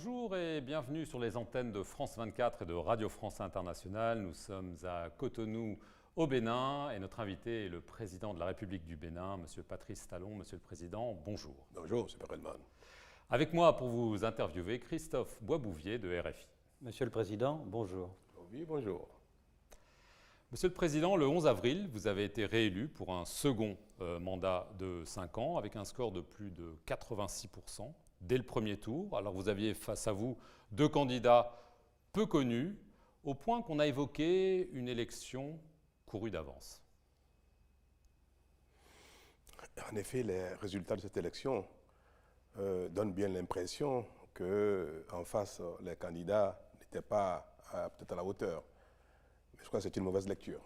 Bonjour et bienvenue sur les antennes de France 24 et de Radio France Internationale. Nous sommes à Cotonou, au Bénin, et notre invité est le président de la République du Bénin, M. Patrice Talon. Monsieur le Président, bonjour. Bonjour, M. Perelman. Avec moi pour vous interviewer, Christophe Boisbouvier de RFI. Monsieur le Président, bonjour. Oui, bonjour. Monsieur le Président, le 11 avril, vous avez été réélu pour un second mandat de 5 ans avec un score de plus de 86% dès le premier tour. Alors vous aviez face à vous deux candidats peu connus, au point qu'on a évoqué une élection courue d'avance. En effet, les résultats de cette élection donnent bien l'impression qu'en face, les candidats n'étaient pas peut-être à la hauteur. Mais je crois que c'est une mauvaise lecture.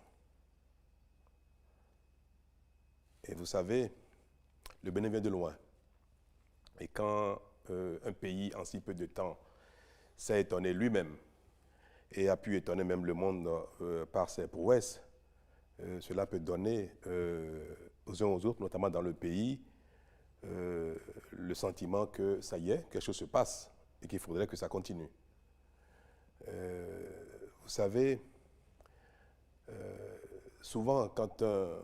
Et vous savez, le Bénin vient de loin. Et quand un pays, en si peu de temps, s'est étonné lui-même et a pu étonner même le monde par ses prouesses, cela peut donner aux uns aux autres, notamment dans le pays, le sentiment que ça y est, quelque chose se passe et qu'il faudrait que ça continue. Vous savez, souvent quand un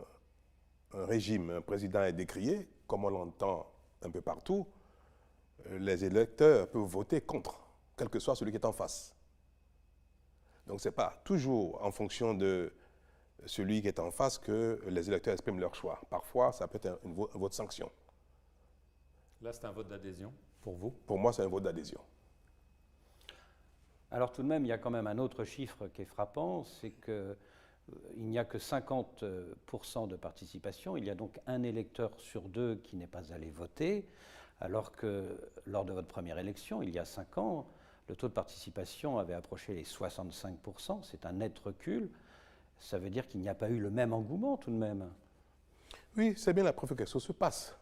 régime, un président est décrié, comme on l'entend un peu partout, les électeurs peuvent voter contre, quel que soit celui qui est en face. Donc ce n'est pas toujours en fonction de celui qui est en face que les électeurs expriment leur choix. Parfois, ça peut être un vote sanction. Là, c'est un vote d'adhésion pour vous? Pour moi, c'est un vote d'adhésion. Alors tout de même, il y a quand même un autre chiffre qui est frappant, c'est qu'il n'y a que 50% de participation. Il y a donc un électeur sur deux qui n'est pas allé voter, alors que lors de votre première élection, il y a 5 ans, le taux de participation avait approché les 65%. C'est un net recul. Ça veut dire qu'il n'y a pas eu le même engouement tout de même. Oui, c'est bien la preuve que quelque chose se passe.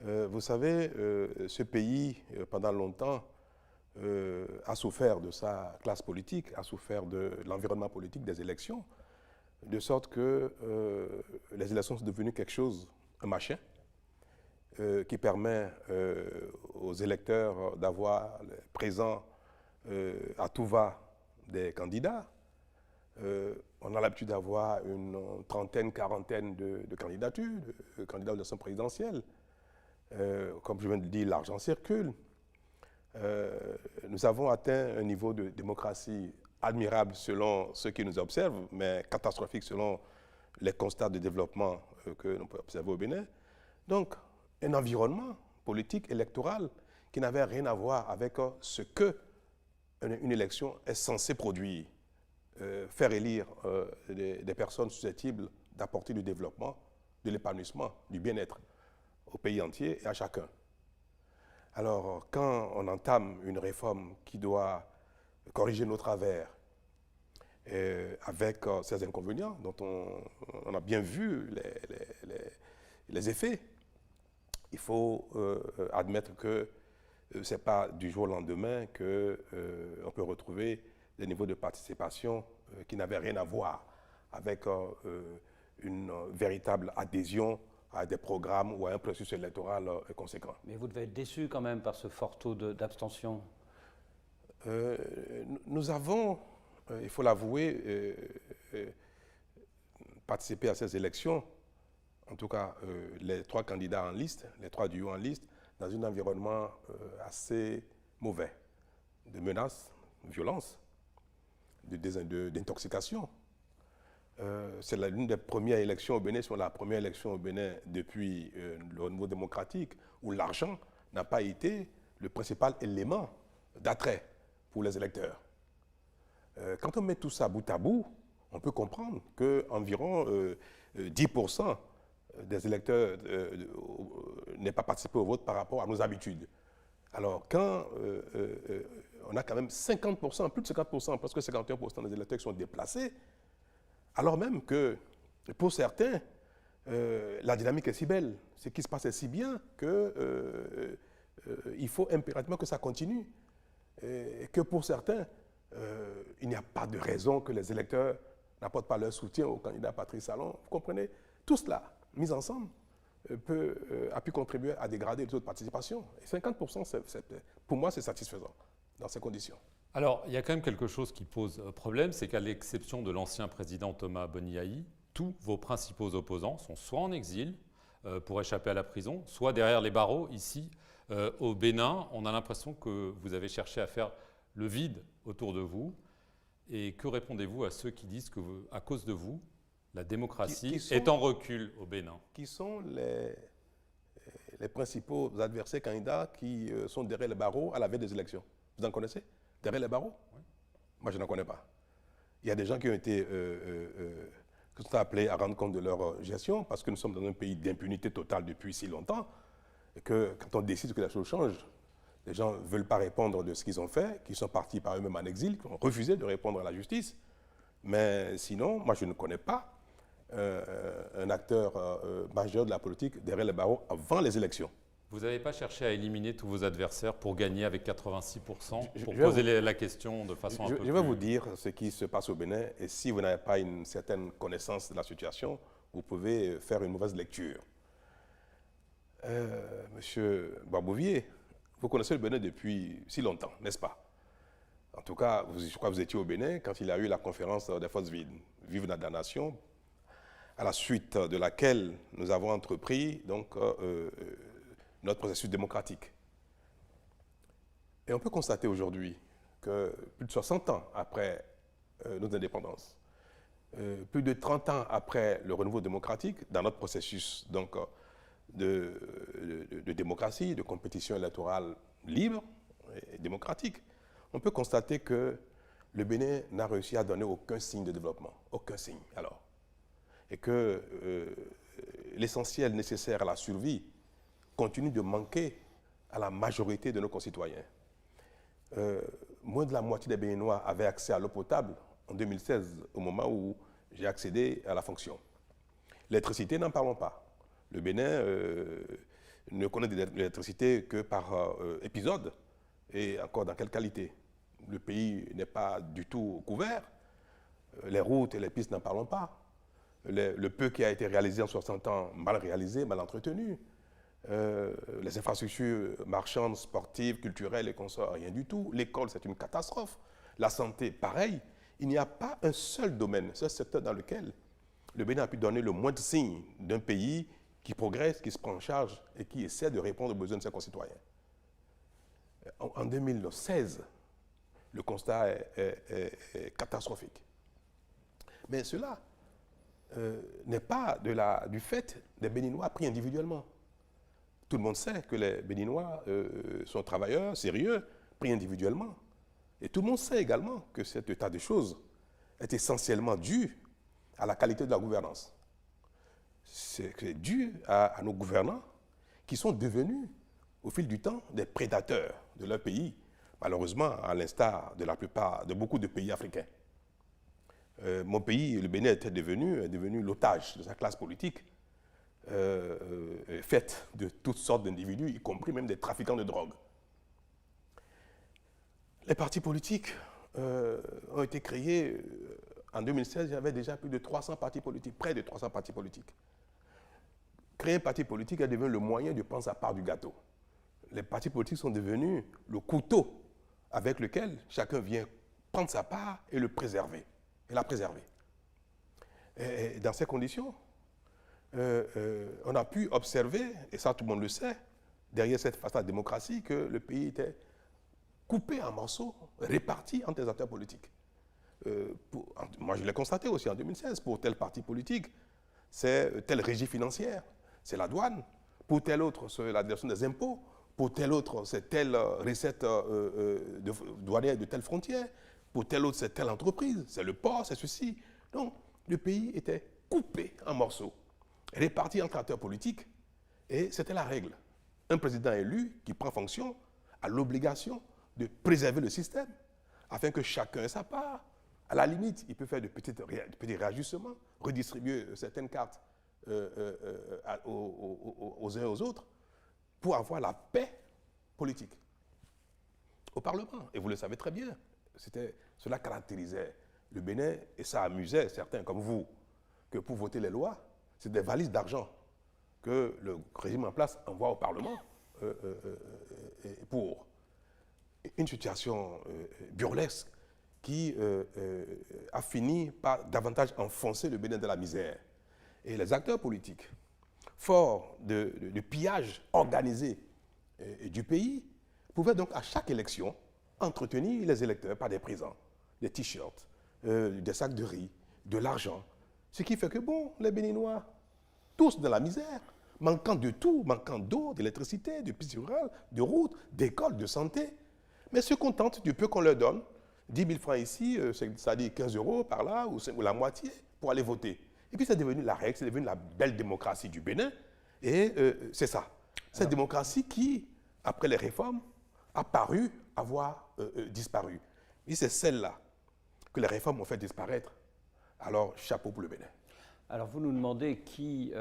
Vous savez, ce pays, pendant longtemps, a souffert de sa classe politique, a souffert de l'environnement politique des élections, de sorte que les élections sont devenues quelque chose, un machin, qui permet aux électeurs d'avoir présent à tout va des candidats. On a l'habitude d'avoir une trentaine, quarantaine de candidatures, de candidats aux élections présidentielles. Comme je viens de le dire, l'argent circule. Nous avons atteint un niveau de démocratie admirable selon ceux qui nous observent, mais catastrophique selon les constats de développement que l'on peut observer au Bénin. Donc, un environnement politique, électoral, qui n'avait rien à voir avec ce que une élection est censée produire. Faire élire des personnes susceptibles d'apporter du développement, de l'épanouissement, du bien-être au pays entier et à chacun. Alors, quand on entame une réforme qui doit corriger nos travers, avec ses inconvénients, dont on a bien vu les effets, il faut admettre que ce n'est pas du jour au lendemain qu'on peut retrouver des niveaux de participation qui n'avaient rien à voir avec une véritable adhésion à des programmes ou à un processus électoral conséquent. Mais vous devez être déçu quand même par ce fort taux d'abstention. Nous avons, il faut l'avouer, participé à ces élections, en tout cas les 3 candidats en liste, les 3 duos en liste, dans un environnement assez mauvais, de menaces, de violences, d'intoxication. C'est l'une des premières élections au Bénin, c'est la première élection au Bénin depuis le renouveau démocratique, où l'argent n'a pas été le principal élément d'attrait pour les électeurs. Quand on met tout ça bout à bout, on peut comprendre qu'environ 10% des électeurs n'aient pas participé au vote par rapport à nos habitudes. Alors, quand on a quand même 50%, plus de 50%, presque 51% des électeurs qui sont déplacés, alors même que, pour certains, la dynamique est si belle, ce qui se passe est si bien qu'il faut impérativement que ça continue. Et que pour certains, il n'y a pas de raison que les électeurs n'apportent pas leur soutien au candidat Patrice Talon. Vous comprenez? Tout cela, mis ensemble, a pu contribuer à dégrader le taux de participation. Et 50%, pour moi, c'est satisfaisant. dans ces conditions. Alors, il y a quand même quelque chose qui pose problème, c'est qu'à l'exception de l'ancien président Thomas Boniaï, tous vos principaux opposants sont soit en exil pour échapper à la prison, soit derrière les barreaux. Ici, au Bénin, on a l'impression que vous avez cherché à faire le vide autour de vous. Et que répondez-vous à ceux qui disent que, à cause de vous, la démocratie est en recul au Bénin? Qui sont les principaux adversaires candidats qui sont derrière les barreaux à la veille des élections? Vous en connaissez? Derrière les barreaux? Oui. Moi, je n'en connais pas. Il y a des gens qui ont été qui sont appelés à rendre compte de leur gestion parce que nous sommes dans un pays d'impunité totale depuis si longtemps que quand on décide que la chose change, les gens ne veulent pas répondre de ce qu'ils ont fait, qui sont partis par eux-mêmes en exil, qui ont refusé de répondre à la justice. Mais sinon, moi, je ne connais pas un acteur majeur de la politique derrière les barreaux avant les élections. Vous n'avez pas cherché à éliminer tous vos adversaires pour gagner avec 86%, pour poser la question de façon un peu plus... Je vais vous dire ce qui se passe au Bénin, et si vous n'avez pas une certaine connaissance de la situation, vous pouvez faire une mauvaise lecture. Monsieur Babouvier, vous connaissez le Bénin depuis si longtemps, n'est-ce pas? En tout cas, je crois que vous étiez au Bénin quand il y a eu la conférence des forces vives de la nation, à la suite de laquelle nous avons entrepris donc, notre processus démocratique. Et on peut constater aujourd'hui que plus de 60 ans après nos indépendances, plus de 30 ans après le renouveau démocratique, dans notre processus donc, de démocratie, de compétition électorale libre et démocratique, on peut constater que le Bénin n'a réussi à donner aucun signe de développement, aucun signe alors. Et que l'essentiel nécessaire à la survie continue de manquer à la majorité de nos concitoyens. Moins de la moitié des Béninois avaient accès à l'eau potable en 2016, au moment où j'ai accédé à la fonction. L'électricité, n'en parlons pas. Le Bénin ne connaît de l'électricité que par épisode, et encore dans quelle qualité. Le pays n'est pas du tout couvert. Les routes et les pistes, n'en parlons pas. Le peu qui a été réalisé en 60 ans, mal réalisé, mal entretenu. Les infrastructures marchandes, sportives, culturelles et consorts, rien du tout. L'école, c'est une catastrophe. La santé, pareil. Il n'y a pas un seul domaine, un seul secteur dans lequel le Bénin a pu donner le moindre signe d'un pays qui progresse, qui se prend en charge et qui essaie de répondre aux besoins de ses concitoyens. En 2016, le constat est catastrophique. Mais cela n'est pas du fait des Béninois pris individuellement. Tout le monde sait que les Béninois sont travailleurs, sérieux, pris individuellement. Et tout le monde sait également que cet état de choses est essentiellement dû à la qualité de la gouvernance. C'est dû à nos gouvernants qui sont devenus, au fil du temps, des prédateurs de leur pays, malheureusement, à l'instar de beaucoup de pays africains. Mon pays, le Bénin, est devenu l'otage de sa classe politique, faite de toutes sortes d'individus, y compris même des trafiquants de drogue. Les partis politiques ont été créés en 2016, il y avait déjà plus de 300 partis politiques, près de 300 partis politiques. Créer un parti politique est devenu le moyen de prendre sa part du gâteau. Les partis politiques sont devenus le couteau avec lequel chacun vient prendre sa part et le préserver, et la préserver. Et dans ces conditions, on a pu observer, et ça tout le monde le sait, derrière cette façade démocratie, que le pays était coupé en morceaux, réparti entre les acteurs politiques. Moi, je l'ai constaté aussi en 2016. Pour tel parti politique, c'est telle régie financière, c'est la douane. Pour tel autre, c'est la direction des impôts. Pour tel autre, c'est telle recette douanière de telle frontière. Pour tel autre, c'est telle entreprise, c'est le port, c'est ceci. Donc, le pays était coupé en morceaux, réparti entre acteurs politiques, et c'était la règle. Un président élu qui prend fonction a l'obligation de préserver le système, afin que chacun ait sa part. À la limite, il peut faire de petits réajustements, redistribuer certaines cartes aux uns et aux autres, pour avoir la paix politique au Parlement. Et vous le savez très bien, cela caractérisait le Bénin, et ça amusait certains comme vous, que pour voter les lois, c'est des valises d'argent que le régime en place envoie au Parlement pour. une situation burlesque qui a fini par davantage enfoncer le Bénin dans la misère. Et les acteurs politiques, forts de pillage organisé du pays, pouvaient donc à chaque élection entretenir les électeurs par des présents, des t-shirts, des sacs de riz, de l'argent. Ce qui fait que, bon, les Béninois, tous dans la misère, manquant de tout, manquant d'eau, d'électricité, de pistes rurales, de routes, d'écoles, de santé, mais se contentent du peu qu'on leur donne. 10 000 francs ici, ça dit 15 € par là, ou la moitié, pour aller voter. Et puis c'est devenu la règle, c'est devenu la belle démocratie du Bénin. Et c'est ça. Cette démocratie qui, après les réformes, a paru avoir disparu. Et c'est celle-là que les réformes ont fait disparaître. Alors, chapeau pour le Bénin. Alors, vous nous demandez qui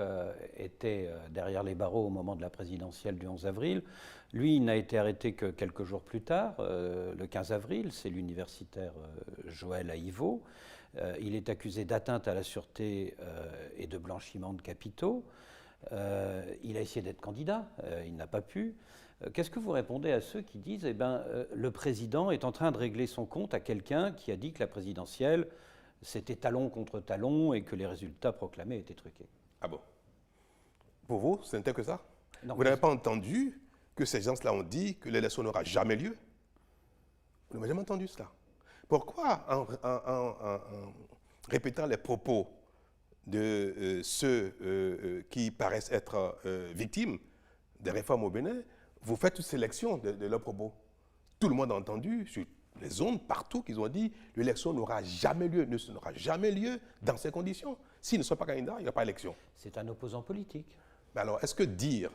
était derrière les barreaux au moment de la présidentielle du 11 avril. Lui, il n'a été arrêté que quelques jours plus tard, le 15 avril. C'est l'universitaire Joël Aïvo. Il est accusé d'atteinte à la sûreté et de blanchiment de capitaux. Il a essayé d'être candidat, il n'a pas pu. Qu'est-ce que vous répondez à ceux qui disent le président est en train de régler son compte à quelqu'un qui a dit que la présidentielle, c'était talon contre talon et que les résultats proclamés étaient truqués? Ah bon? Pour vous, ce n'était que ça? Non, vous n'avez pas entendu que ces gens-là ont dit que l'élection n'aura jamais lieu? Vous n'avez jamais entendu cela? Pourquoi, en répétant les propos de ceux qui paraissent être victimes des réformes au Bénin, vous faites une sélection de leurs propos? Tout le monde a entendu sur les ondes, partout, qu'ils ont dit que l'élection n'aura jamais lieu, n'aura jamais lieu dans ces conditions. S'ils ne sont pas candidats, il n'y a pas élection. C'est un opposant politique. Mais alors, est-ce que dire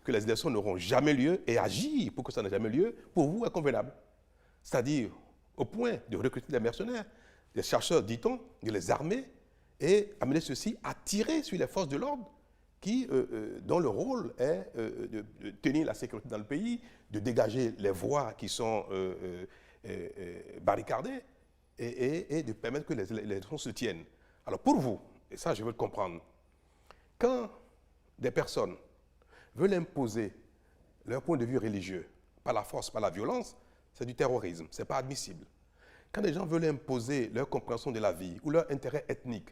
que les élections n'auront jamais lieu et agir pour que ça n'ait jamais lieu, pour vous, est convenable? C'est-à-dire, au point de recruter des mercenaires, des chercheurs, dit-on, de les armer et amener ceux-ci à tirer sur les forces de l'ordre dont le rôle est de tenir la sécurité dans le pays, de dégager les voies qui sont barricadées et de permettre que les élections se tiennent. Alors pour vous, et ça je veux le comprendre, quand des personnes veulent imposer leur point de vue religieux par la force, par la violence, c'est du terrorisme, ce n'est pas admissible. Quand des gens veulent imposer leur compréhension de la vie ou leur intérêt ethnique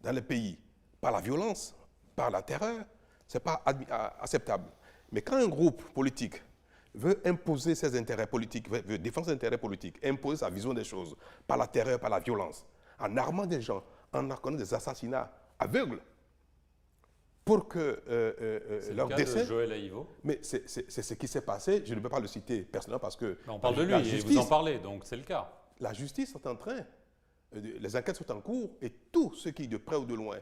dans le pays par la violence, par la terreur, ce n'est pas acceptable. Mais quand un groupe politique veut imposer ses intérêts politiques, veut défendre ses intérêts politiques, imposer sa vision des choses par la terreur, par la violence, en armant des gens, en ordonnant des assassinats aveugles, pour que leur décès... C'est le cas de Joël Aïvo. Mais c'est ce qui s'est passé, je ne peux pas le citer personnellement parce que... Mais on parle de lui et vous en parlez, donc c'est le cas. La justice est en train, les enquêtes sont en cours et tous ceux qui, de près ou de loin,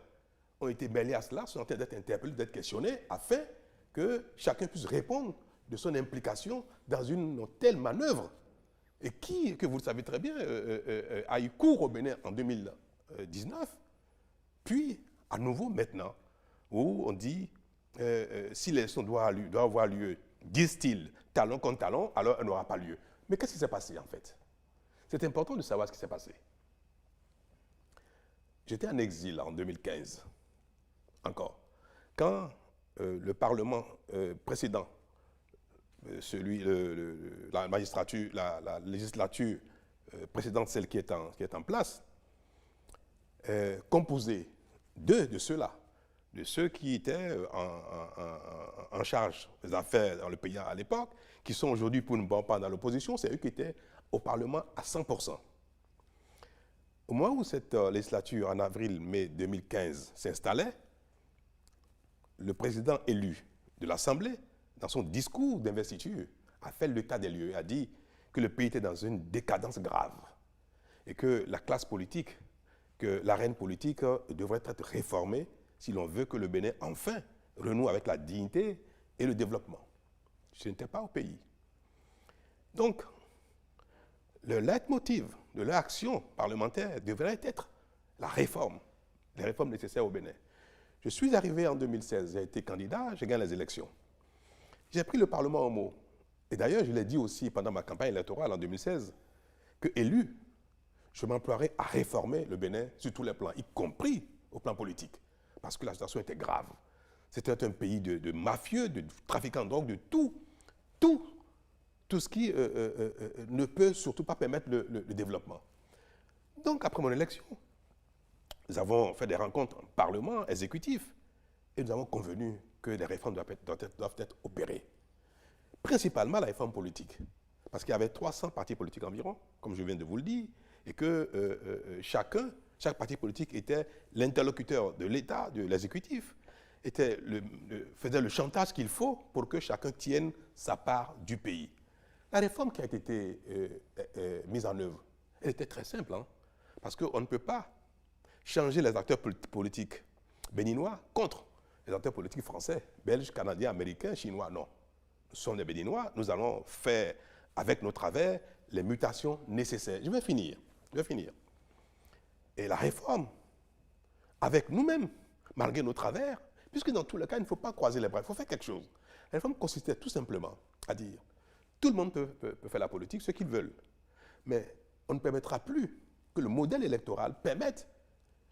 ont été mêlés à cela sont en train d'être interpellés, d'être questionnés, afin que chacun puisse répondre de son implication dans une telle manœuvre. Et qui, que vous le savez très bien, a eu cours au Bénin en 2019, puis à nouveau maintenant, où on dit, si l'élection doit avoir lieu, disent-ils, talon contre talon, alors elle n'aura pas lieu. Mais qu'est-ce qui s'est passé en fait? C'est important de savoir ce qui s'est passé. J'étais en exil en 2015, encore, quand le Parlement précédent, la magistrature, la législature précédente, celle qui est en place, composée de ceux-là, de ceux qui étaient en charge des affaires dans le pays à l'époque, qui sont aujourd'hui pour une bonne part dans l'opposition, c'est eux qui étaient au Parlement à 100%. Au moment où cette législature, en avril-mai 2015, s'installait, le président élu de l'Assemblée, dans son discours d'investiture, a fait l'état des lieux, a dit que le pays était dans une décadence grave et que la classe politique, que l'arène politique devrait être réformée si l'on veut que le Bénin, enfin, renoue avec la dignité et le développement. Ce n'était pas au pays. Donc, le leitmotiv de leur action parlementaire devrait être la réforme, les réformes nécessaires au Bénin. Je suis arrivé en 2016, j'ai été candidat, j'ai gagné les élections. J'ai pris le Parlement au mot. Et d'ailleurs, je l'ai dit aussi pendant ma campagne électorale en 2016, que élu, je m'emploierais à réformer le Bénin sur tous les plans, y compris au plan politique, parce que la situation était grave. C'était un pays de mafieux, de trafiquants de drogue, de tout tout ce qui ne peut surtout pas permettre le développement. Donc, après mon élection, nous avons fait des rencontres en Parlement exécutif et nous avons convenu que les réformes doivent être opérées. Principalement la réforme politique. Parce qu'il y avait 300 partis politiques environ, comme je viens de vous le dire, et que chaque parti politique était l'interlocuteur de l'État, de l'exécutif, faisait le chantage qu'il faut pour que chacun tienne sa part du pays. La réforme qui a été mise en œuvre, elle était très simple, hein, parce qu'on ne peut pas changer les acteurs politiques béninois contre les acteurs politiques français, belges, canadiens, américains, chinois. Non. Nous sommes des Béninois, nous allons faire avec nos travers les mutations nécessaires. Je vais finir. Et la réforme, avec nous-mêmes, malgré nos travers, puisque dans tous les cas, il ne faut pas croiser les bras, il faut faire quelque chose. La réforme consistait tout simplement à dire, tout le monde peut faire la politique, ce qu'ils veulent, mais on ne permettra plus que le modèle électoral permette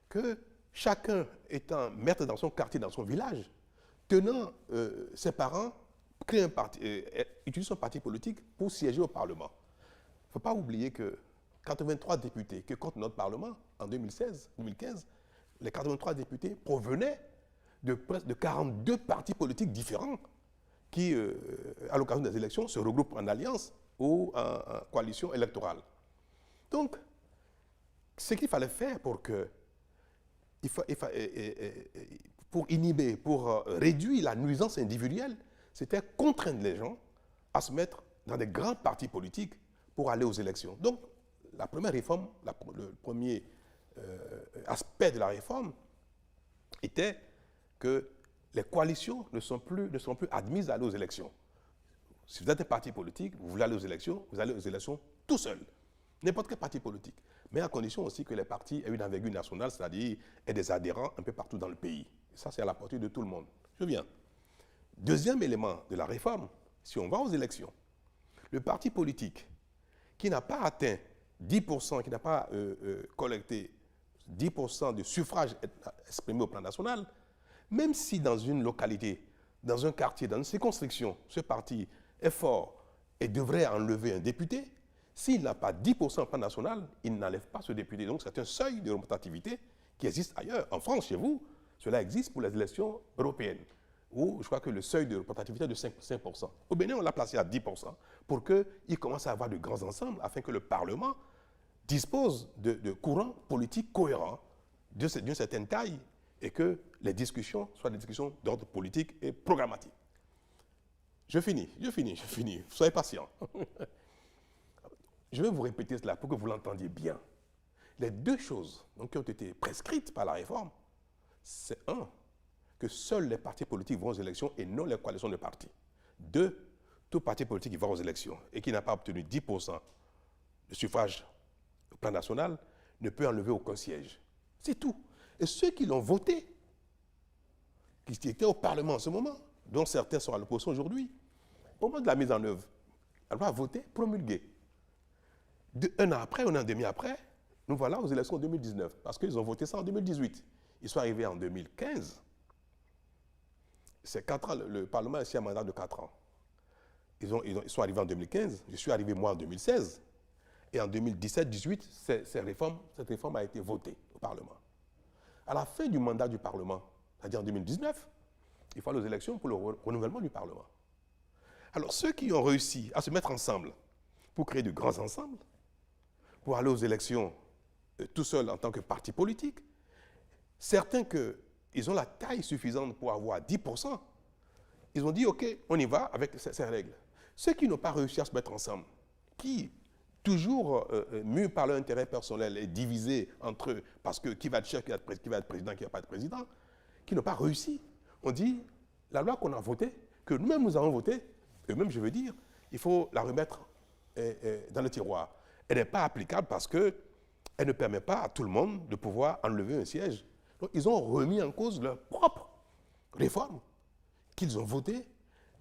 que chacun étant maître dans son quartier, dans son village, tenant ses parents, crée un parti, utilise son parti politique pour siéger au Parlement. Il ne faut pas oublier que 83 députés que compte notre Parlement en 2015, les 83 députés provenaient de presque de 42 partis politiques différents qui, à l'occasion des élections, se regroupent en alliance ou en coalition électorale. Donc, ce qu'il fallait faire pour inhiber, pour réduire la nuisance individuelle, c'était contraindre les gens à se mettre dans des grands partis politiques pour aller aux élections. Donc, la première réforme, le premier aspect de la réforme était que les coalitions ne sont plus admises à aller aux élections. Si vous êtes un parti politique, vous voulez aller aux élections, vous allez aux élections tout seul. N'importe quel parti politique. Mais à condition aussi que les partis aient une envergure nationale, c'est-à-dire aient des adhérents un peu partout dans le pays. Et ça, c'est à la portée de tout le monde. Je viens. Deuxième élément de la réforme, si on va aux élections, le parti politique qui n'a pas atteint 10%, qui n'a pas collecté 10% de suffrages exprimés au plan national, même si dans une localité, dans un quartier, dans une circonscription, ce parti est fort et devrait enlever un député, s'il n'a pas 10% au plan national, il n'enlève pas ce député. Donc c'est un seuil de représentativité qui existe ailleurs. En France, chez vous, cela existe pour les élections européennes, où je crois que le seuil de représentativité est de 5%. Au Bénin, on l'a placé à 10% pour qu'il commence à avoir de grands ensembles afin que le Parlement dispose de courants politiques cohérents d'une certaine taille et que les discussions soient des discussions d'ordre politique et programmatique. Je finis. Soyez patients. Je vais vous répéter cela pour que vous l'entendiez bien. Les deux choses qui ont été prescrites par la réforme, c'est un, que seuls les partis politiques vont aux élections et non les coalitions de partis. Deux, tout parti politique qui va aux élections et qui n'a pas obtenu 10% de suffrage au plan national ne peut enlever aucun siège. C'est tout. Et ceux qui l'ont voté, qui étaient au Parlement en ce moment, dont certains sont à l'opposition aujourd'hui, au moment de la mise en œuvre, la loi a voté, promulguée. Un an après, un an et demi après, nous voilà aux élections 2019, parce qu'ils ont voté ça en 2018. Ils sont arrivés en 2015. C'est 4 ans, le Parlement a ici un mandat de 4 ans. Ils sont arrivés en 2015, je suis arrivé moi en 2016. Et en 2017-18, cette réforme a été votée au Parlement. À la fin du mandat du Parlement, c'est-à-dire en 2019, il faut aller aux élections pour le renouvellement du Parlement. Alors ceux qui ont réussi à se mettre ensemble pour créer de grands ensembles, pour aller aux élections tout seuls en tant que parti politique, certains qu'ils ont la taille suffisante pour avoir 10%, ils ont dit, OK, on y va avec ces règles. Ceux qui n'ont pas réussi à se mettre ensemble, qui, toujours mus par leur intérêt personnel et divisés entre eux, parce que qui va être chef, qui va être président, qui ne va pas être président, qui n'ont pas réussi, on dit, la loi qu'on a votée, que nous-mêmes nous avons votée, eux-mêmes je veux dire, il faut la remettre dans le tiroir. Elle n'est pas applicable parce qu'elle ne permet pas à tout le monde de pouvoir enlever un siège. Donc ils ont remis en cause leur propre réforme qu'ils ont votée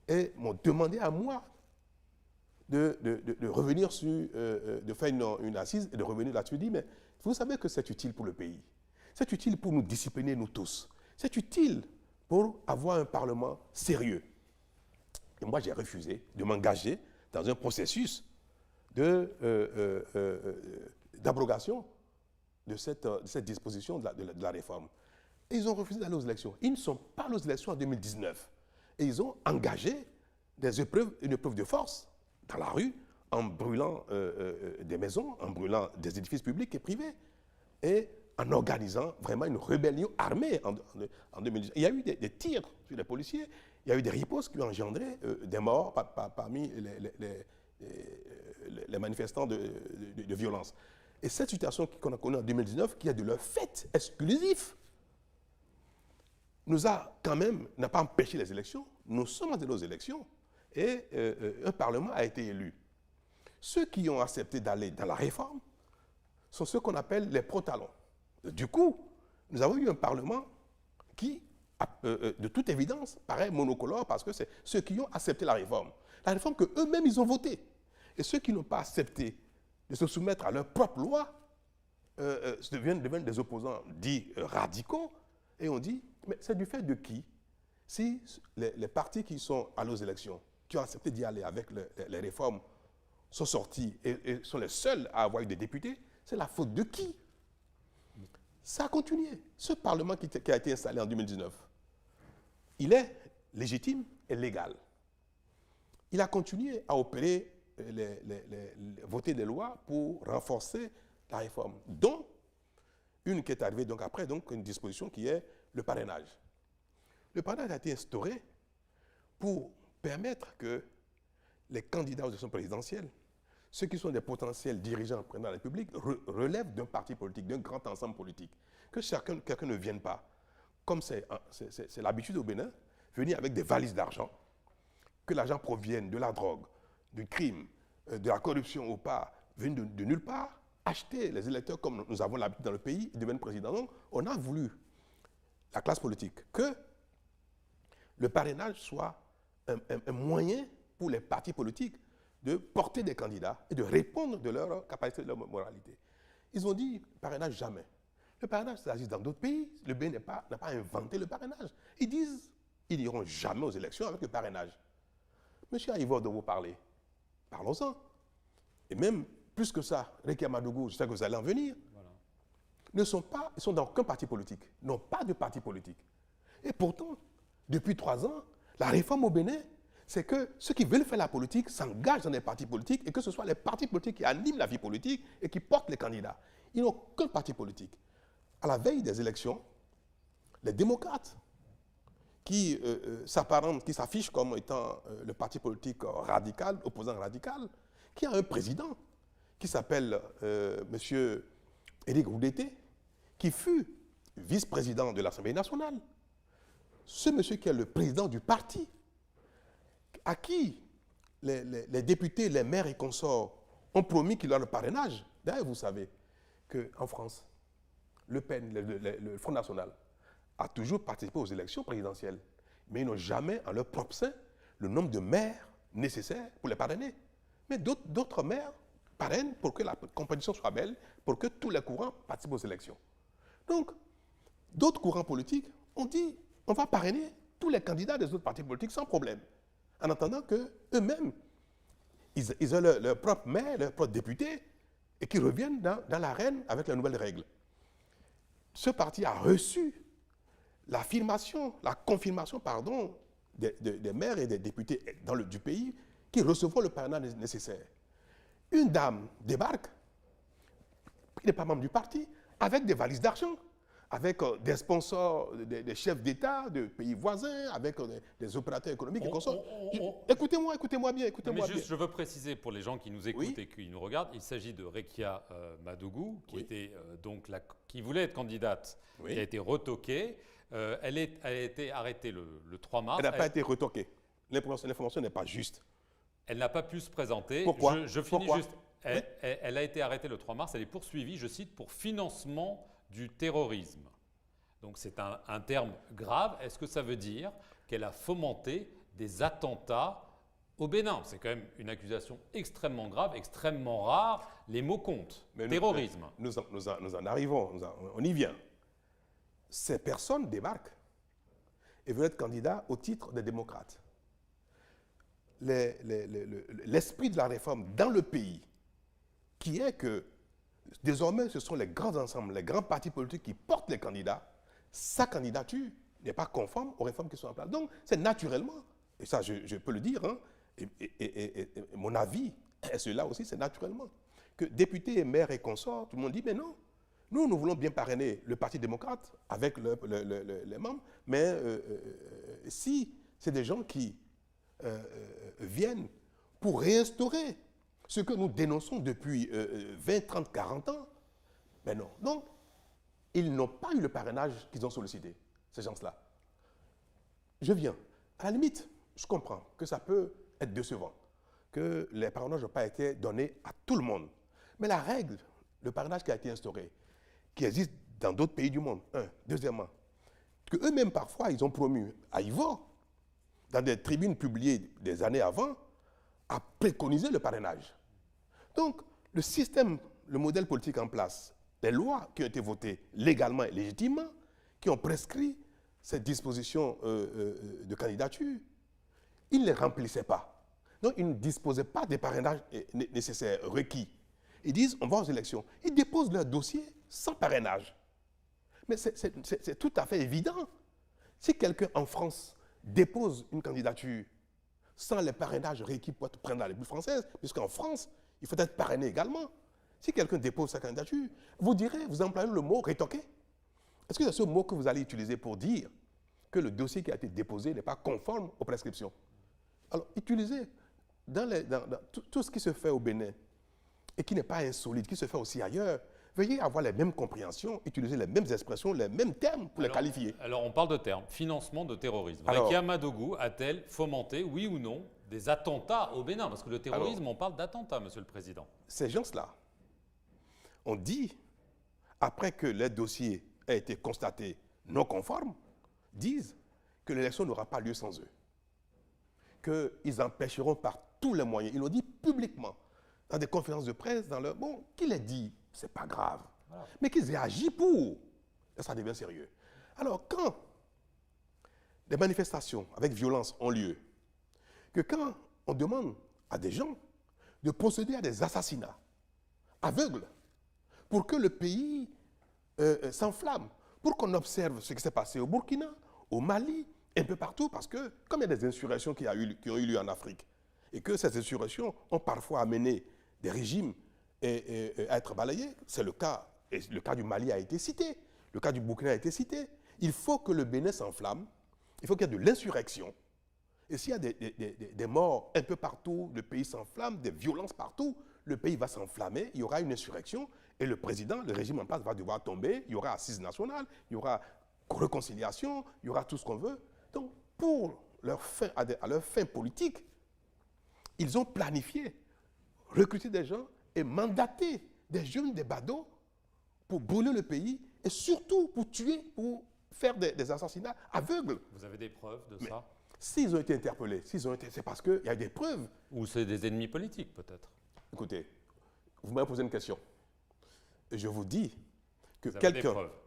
et m'ont demandé à moi de revenir sur, de faire une assise et de revenir là-dessus. Je dis, mais vous savez que c'est utile pour le pays. C'est utile pour nous discipliner, nous tous. C'est utile pour avoir un Parlement sérieux. Et moi, j'ai refusé de m'engager dans un processus d'abrogation de cette disposition de la réforme. Et ils ont refusé d'aller aux élections. Ils ne sont pas allés aux élections en 2019. Et ils ont engagé une épreuve de force dans la rue en brûlant des maisons, en brûlant des édifices publics et privés, et en organisant vraiment une rébellion armée en 2019. Il y a eu des tirs sur les policiers, il y a eu des ripostes qui ont engendré des morts parmi les manifestants de violence. Et cette situation qu'on a connue en 2019, qui est de leur fait exclusif, n'a pas empêché les élections. Nous sommes allés aux élections et un Parlement a été élu. Ceux qui ont accepté d'aller dans la réforme sont ceux qu'on appelle les pro-talons. Du coup, nous avons eu un Parlement qui, de toute évidence, paraît monocolore parce que c'est ceux qui ont accepté la réforme qu'eux-mêmes ils ont votée. Et ceux qui n'ont pas accepté de se soumettre à leur propre loi deviennent des opposants dits radicaux. Et on dit, mais c'est du fait de qui? Si les partis qui sont allés aux élections, qui ont accepté d'y aller avec les réformes, sont sortis et sont les seuls à avoir eu des députés, c'est la faute de qui? Ça a continué. Ce Parlement qui a été installé en 2019, il est légitime et légal. Il a continué à opérer, voter des lois pour renforcer la réforme, dont une qui est arrivée donc après, donc une disposition qui est le parrainage. Le parrainage a été instauré pour permettre que les candidats aux élections présidentielles, ceux qui sont des potentiels dirigeants présidents de la République, relèvent d'un parti politique, d'un grand ensemble politique. Que quelqu'un ne vienne pas, comme c'est l'habitude au Bénin, venir avec des valises d'argent, que l'argent provienne de la drogue, du crime, de la corruption ou pas, vienne de nulle part, acheter les électeurs comme nous avons l'habitude dans le pays, ils deviennent présidents. Donc, on a voulu, la classe politique, que le parrainage soit un moyen pour les partis politiques de porter des candidats et de répondre de leur capacité, de leur moralité. Ils ont dit, parrainage jamais. Le parrainage, ça existe dans d'autres pays. Le BN n'a pas inventé le parrainage. Ils disent, ils n'iront jamais aux élections avec le parrainage. Monsieur Aïvo, de vous parler, parlons-en. Et même plus que ça, Rekia Madougou, je sais que vous allez en venir, voilà. Ils sont dans aucun parti politique, n'ont pas de parti politique. Et pourtant, depuis 3 ans, la réforme au Bénin, c'est que ceux qui veulent faire la politique s'engagent dans des partis politiques et que ce soit les partis politiques qui animent la vie politique et qui portent les candidats. Ils n'ont aucun parti politique. À la veille des élections, les démocrates, qui s'apparentent, qui s'affichent comme étant le parti politique radical, opposant radical, qui a un président qui s'appelle M. Éric Roudete, qui fut vice-président de l'Assemblée nationale. Ce monsieur qui est le président du parti, à qui les députés, les maires et consorts ont promis qu'il aura le parrainage. D'ailleurs, vous savez qu'en France, Le Pen, le Front National, a toujours participé aux élections présidentielles, mais ils n'ont jamais en leur propre sein le nombre de maires nécessaires pour les parrainer. Mais d'autres maires parrainent pour que la compétition soit belle, pour que tous les courants participent aux élections. Donc, d'autres courants politiques ont dit on va parrainer tous les candidats des autres partis politiques sans problème, en attendant qu'eux-mêmes, ils aient leur propre maire, leur propre député, et qu'ils reviennent dans l'arène avec les nouvelles règles. Ce parti a reçu la confirmation des maires et des députés du pays qui recevront le parrainage nécessaire. Une dame débarque, qui n'est pas membre du parti, avec des valises d'argent, avec des sponsors, des chefs d'État de pays voisins, avec des opérateurs économiques et consorts. Écoutez-moi bien. Je veux préciser pour les gens qui nous écoutent et qui nous regardent, il s'agit de Rekia Madougou, qui voulait être candidate, qui a été retoquée. Elle a été arrêtée le 3 mars. Elle n'a pas été retoquée. L'information n'est pas juste. Elle n'a pas pu se présenter. Pourquoi? Je finis juste. Elle a été arrêtée le 3 mars. Elle est poursuivie, je cite, pour financement du terrorisme. Donc c'est un terme grave. Est-ce que ça veut dire qu'elle a fomenté des attentats au Bénin? C'est quand même une accusation extrêmement grave, extrêmement rare. Les mots comptent. Terrorisme. Nous en arrivons, on y vient. Ces personnes débarquent et veulent être candidats au titre des démocrates. l'esprit de la réforme dans le pays, qui est que désormais ce sont les grands ensembles, les grands partis politiques qui portent les candidats, sa candidature n'est pas conforme aux réformes qui sont en place. Donc c'est naturellement, et ça je peux le dire, hein, et mon avis est cela aussi, c'est naturellement, que députés, maires et consorts, tout le monde dit, mais non, nous voulons bien parrainer le Parti démocrate avec les membres, mais si c'est des gens qui viennent pour réinstaurer ce que nous dénonçons depuis 20, 30, 40 ans, mais non. Donc, ils n'ont pas eu le parrainage qu'ils ont sollicité, ces gens-là. Je viens. À la limite, je comprends que ça peut être décevant, que les parrainages n'ont pas été donnés à tout le monde. Mais la règle, le parrainage qui a été instauré, qui existe dans d'autres pays du monde, deuxièmement, que eux-mêmes parfois ils ont promu à Ivor, dans des tribunes publiées des années avant, à préconiser le parrainage. Donc, le système, le modèle politique en place, les lois qui ont été votées légalement et légitimement, qui ont prescrit cette disposition de candidature, ils ne les remplissaient pas. Donc, ils ne disposaient pas des parrainages nécessaires, requis. Ils disent, on va aux élections. Ils déposent leur dossier sans parrainage. Mais c'est tout à fait évident. Si quelqu'un en France dépose une candidature sans les parrainages requis pour être prendre la République française, puisqu'en France, il faut être parrainé également. Si quelqu'un dépose sa candidature, vous direz, vous employez le mot rétoquer. Est-ce que c'est ce mot que vous allez utiliser pour dire que le dossier qui a été déposé n'est pas conforme aux prescriptions? Alors, utilisez dans tout ce qui se fait au Bénin et qui n'est pas insolite, qui se fait aussi ailleurs, veuillez avoir les mêmes compréhensions, utiliser les mêmes expressions, les mêmes termes pour les qualifier. Alors, on parle de termes. Financement de terrorisme. Rekia Madougou a-t-elle fomenté, oui ou non, des attentats au Bénin? Parce que le terrorisme, on parle d'attentats, Monsieur le Président. Ces gens-là, on dit, après que les dossiers aient été constatés non conformes, disent que l'élection n'aura pas lieu sans eux. Qu'ils empêcheront par tous les moyens. Ils l'ont dit publiquement, dans des conférences de presse, dans leur... Bon, qui les dit? C'est pas grave. Voilà. Mais qu'ils aient agi pour. Là, ça devient sérieux. Alors, quand des manifestations avec violence ont lieu, que quand on demande à des gens de procéder à des assassinats aveugles pour que le pays s'enflamme, pour qu'on observe ce qui s'est passé au Burkina, au Mali, un peu partout, parce que comme il y a des insurrections qui ont eu lieu en Afrique, et que ces insurrections ont parfois amené des régimes à être balayés, c'est le cas, et le cas du Mali a été cité, le cas du Burkina a été cité. Il faut que le Bénin s'enflamme, il faut qu'il y ait de l'insurrection. Et s'il y a des morts un peu partout, le pays s'enflamme, des violences partout, le pays va s'enflammer, il y aura une insurrection, et le président, le régime en place va devoir tomber, il y aura assise nationale, il y aura réconciliation, il y aura tout ce qu'on veut. Donc, pour à leur fin politique, ils ont planifié, recruté des gens et mandaté des jeunes, des badauds, pour brûler le pays et surtout pour tuer, pour faire des assassinats aveugles. Vous avez des preuves de ça? S'ils ont été interpellés, c'est parce qu'il y a des preuves. Ou c'est des ennemis politiques, peut-être? Écoutez, vous m'avez posé une question. Et je vous dis que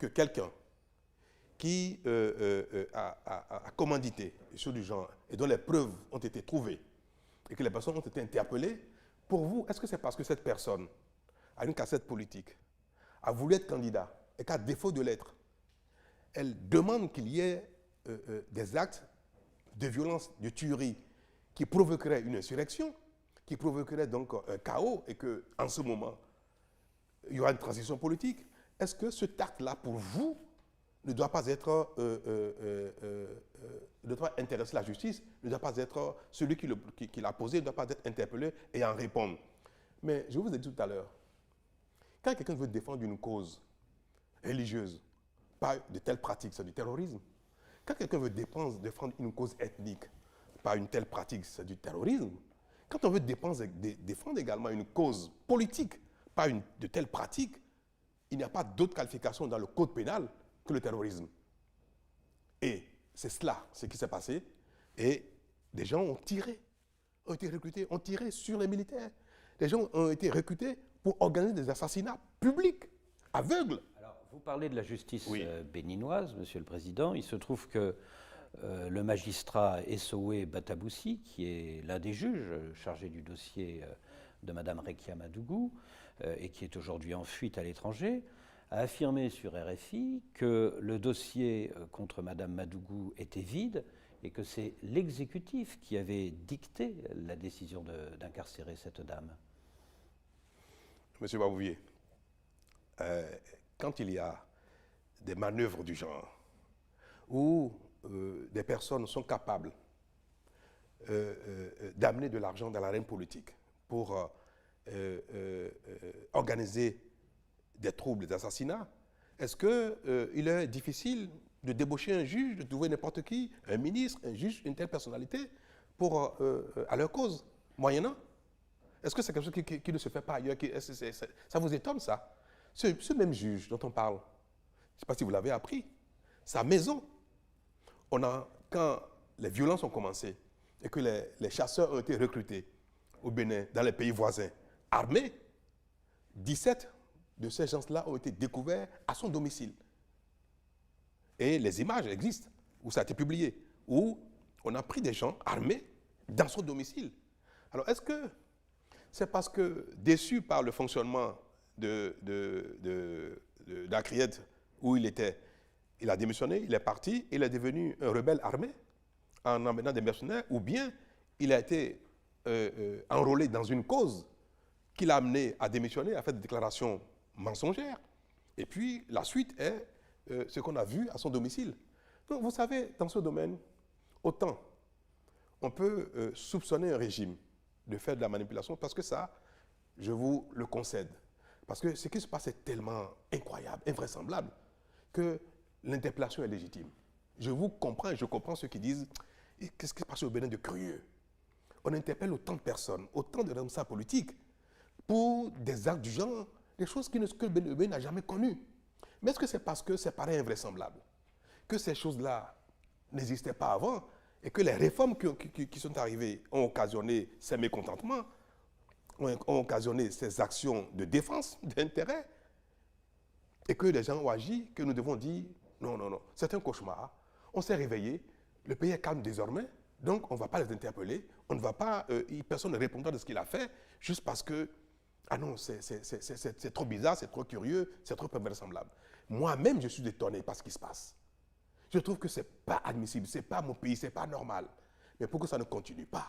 quelqu'un qui a commandité des choses du genre et dont les preuves ont été trouvées et que les personnes ont été interpellées, pour vous, est-ce que c'est parce que cette personne a une cassette politique, a voulu être candidat et qu'à défaut de l'être, elle demande qu'il y ait des actes de violence, de tuerie qui provoqueraient une insurrection, qui provoqueraient donc un chaos et qu'en ce moment, il y aura une transition politique? Est-ce que ce acte-là, pour vous, ne doit pas être, ne doit pas intéresser la justice, ne doit pas être celui qui l'a posé, ne doit pas être interpellé et en répondre? Mais je vous ai dit tout à l'heure, quand quelqu'un veut défendre une cause religieuse, pas de telle pratique, c'est du terrorisme. Quand quelqu'un veut défendre une cause ethnique, pas une telle pratique, c'est du terrorisme. Quand on veut défendre également une cause politique, pas de telle pratique, il n'y a pas d'autre qualification dans le code pénal que le terrorisme. Et c'est cela, ce qui s'est passé. Et des gens ont été recrutés, ont tiré sur les militaires. Des gens ont été recrutés pour organiser des assassinats publics, aveugles. Alors, vous parlez de la justice béninoise, Monsieur le Président. Il se trouve que le magistrat Essoé Bataboussi, qui est l'un des juges chargés du dossier de Mme Rekia Madougou et qui est aujourd'hui en fuite à l'étranger, a affirmé sur RFI que le dossier contre Mme Madougou était vide et que c'est l'exécutif qui avait dicté la décision d'incarcérer cette dame. Monsieur Babouvier, quand il y a des manœuvres du genre où des personnes sont capables d'amener de l'argent dans l'arène politique pour organiser des troubles, des assassinats, est-ce qu'il est difficile de débaucher un juge, de trouver n'importe qui, un ministre, un juge, une telle personnalité, à leur cause, moyennant? Est-ce que c'est quelque chose qui ne se fait pas ailleurs? Ça vous étonne, ça? Ce même juge dont on parle, je ne sais pas si vous l'avez appris, sa maison, quand les violences ont commencé et que les chasseurs ont été recrutés au Bénin, dans les pays voisins, armés, 17 de ces gens-là ont été découverts à son domicile. Et les images existent, où ça a été publié, où on a pris des gens armés dans son domicile. Alors, est-ce que c'est parce que, déçu par le fonctionnement d'Acriet, où il était, il a démissionné, il est parti, il est devenu un rebelle armé en emmenant des mercenaires, ou bien il a été enrôlé dans une cause qui l'a amené à démissionner, à faire des déclarations mensongères. Et puis, la suite est ce qu'on a vu à son domicile. Donc, vous savez, dans ce domaine, autant on peut soupçonner un régime de faire de la manipulation, parce que ça, je vous le concède. Parce que ce qui se passe est tellement incroyable, invraisemblable, que l'interpellation est légitime. Je vous comprends et je comprends ceux qui disent « Qu'est-ce qui se passe au Bénin de curieux ?» On interpelle autant de personnes, autant de responsables politiques, pour des actes du genre, des choses que le Bénin n'a jamais connues. Mais est-ce que c'est parce que c'est pareil invraisemblable, que ces choses-là n'existaient pas avant, et que les réformes qui sont arrivées ont occasionné ces mécontentements, ont occasionné ces actions de défense d'intérêt, et que les gens ont agi, que nous devons dire non, non, non, c'est un cauchemar, on s'est réveillé, le pays est calme désormais, donc on ne va pas les interpeller, on ne va pas, personne ne répondra de ce qu'il a fait, juste parce que, ah non, c'est trop bizarre, c'est trop curieux, c'est trop invraisemblable. Moi-même, je suis étonné par ce qui se passe. Je trouve que ce n'est pas admissible, ce n'est pas mon pays, ce n'est pas normal. Mais pour que ça ne continue pas,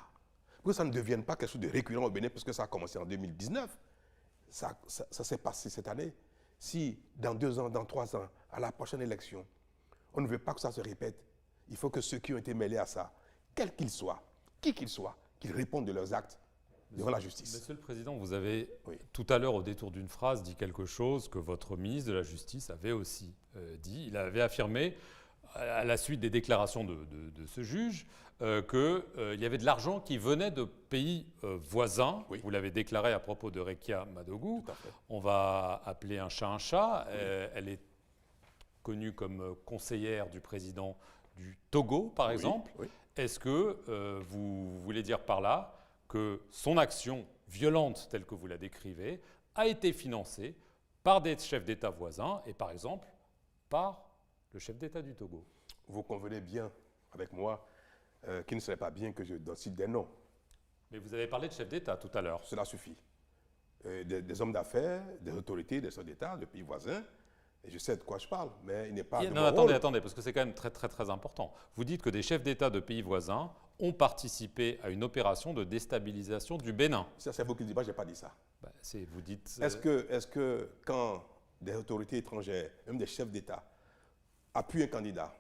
pour que ça ne devienne pas quelque chose de récurrent au Bénin, parce que ça a commencé en 2019, ça s'est passé cette année. Si dans 2 ans, dans 3 ans, à la prochaine élection, on ne veut pas que ça se répète, il faut que ceux qui ont été mêlés à ça, quels qu'ils soient, qui qu'ils soient, qu'ils répondent de leurs actes devant la justice. Monsieur le Président, vous avez tout à l'heure, au détour d'une phrase, dit quelque chose que votre ministre de la Justice avait aussi dit. Il avait affirmé, à la suite des déclarations de ce juge, qu'il y avait de l'argent qui venait de pays voisins. Oui. Vous l'avez déclaré à propos de Rekia Madougou. On va appeler un chat un chat. Oui. Elle est connue comme conseillère du président du Togo, par exemple. Oui. Est-ce que vous voulez dire par là que son action violente, telle que vous la décrivez, a été financée par des chefs d'État voisins et, par exemple, par le chef d'État du Togo? Vous convenez bien avec moi qu'il ne serait pas bien que je cite des noms. Mais vous avez parlé de chefs d'État tout à l'heure. Cela suffit. Des hommes d'affaires, des autorités, des chefs d'État, de pays voisins. Et je sais de quoi je parle, mais il n'est pas... Non, attendez, parce que c'est quand même très, très, très important. Vous dites que des chefs d'État de pays voisins ont participé à une opération de déstabilisation du Bénin. Ça, c'est vous qui dites, moi, je n'ai pas dit ça. Ben, vous dites... Est-ce que quand des autorités étrangères, même des chefs d'État, appuient un candidat,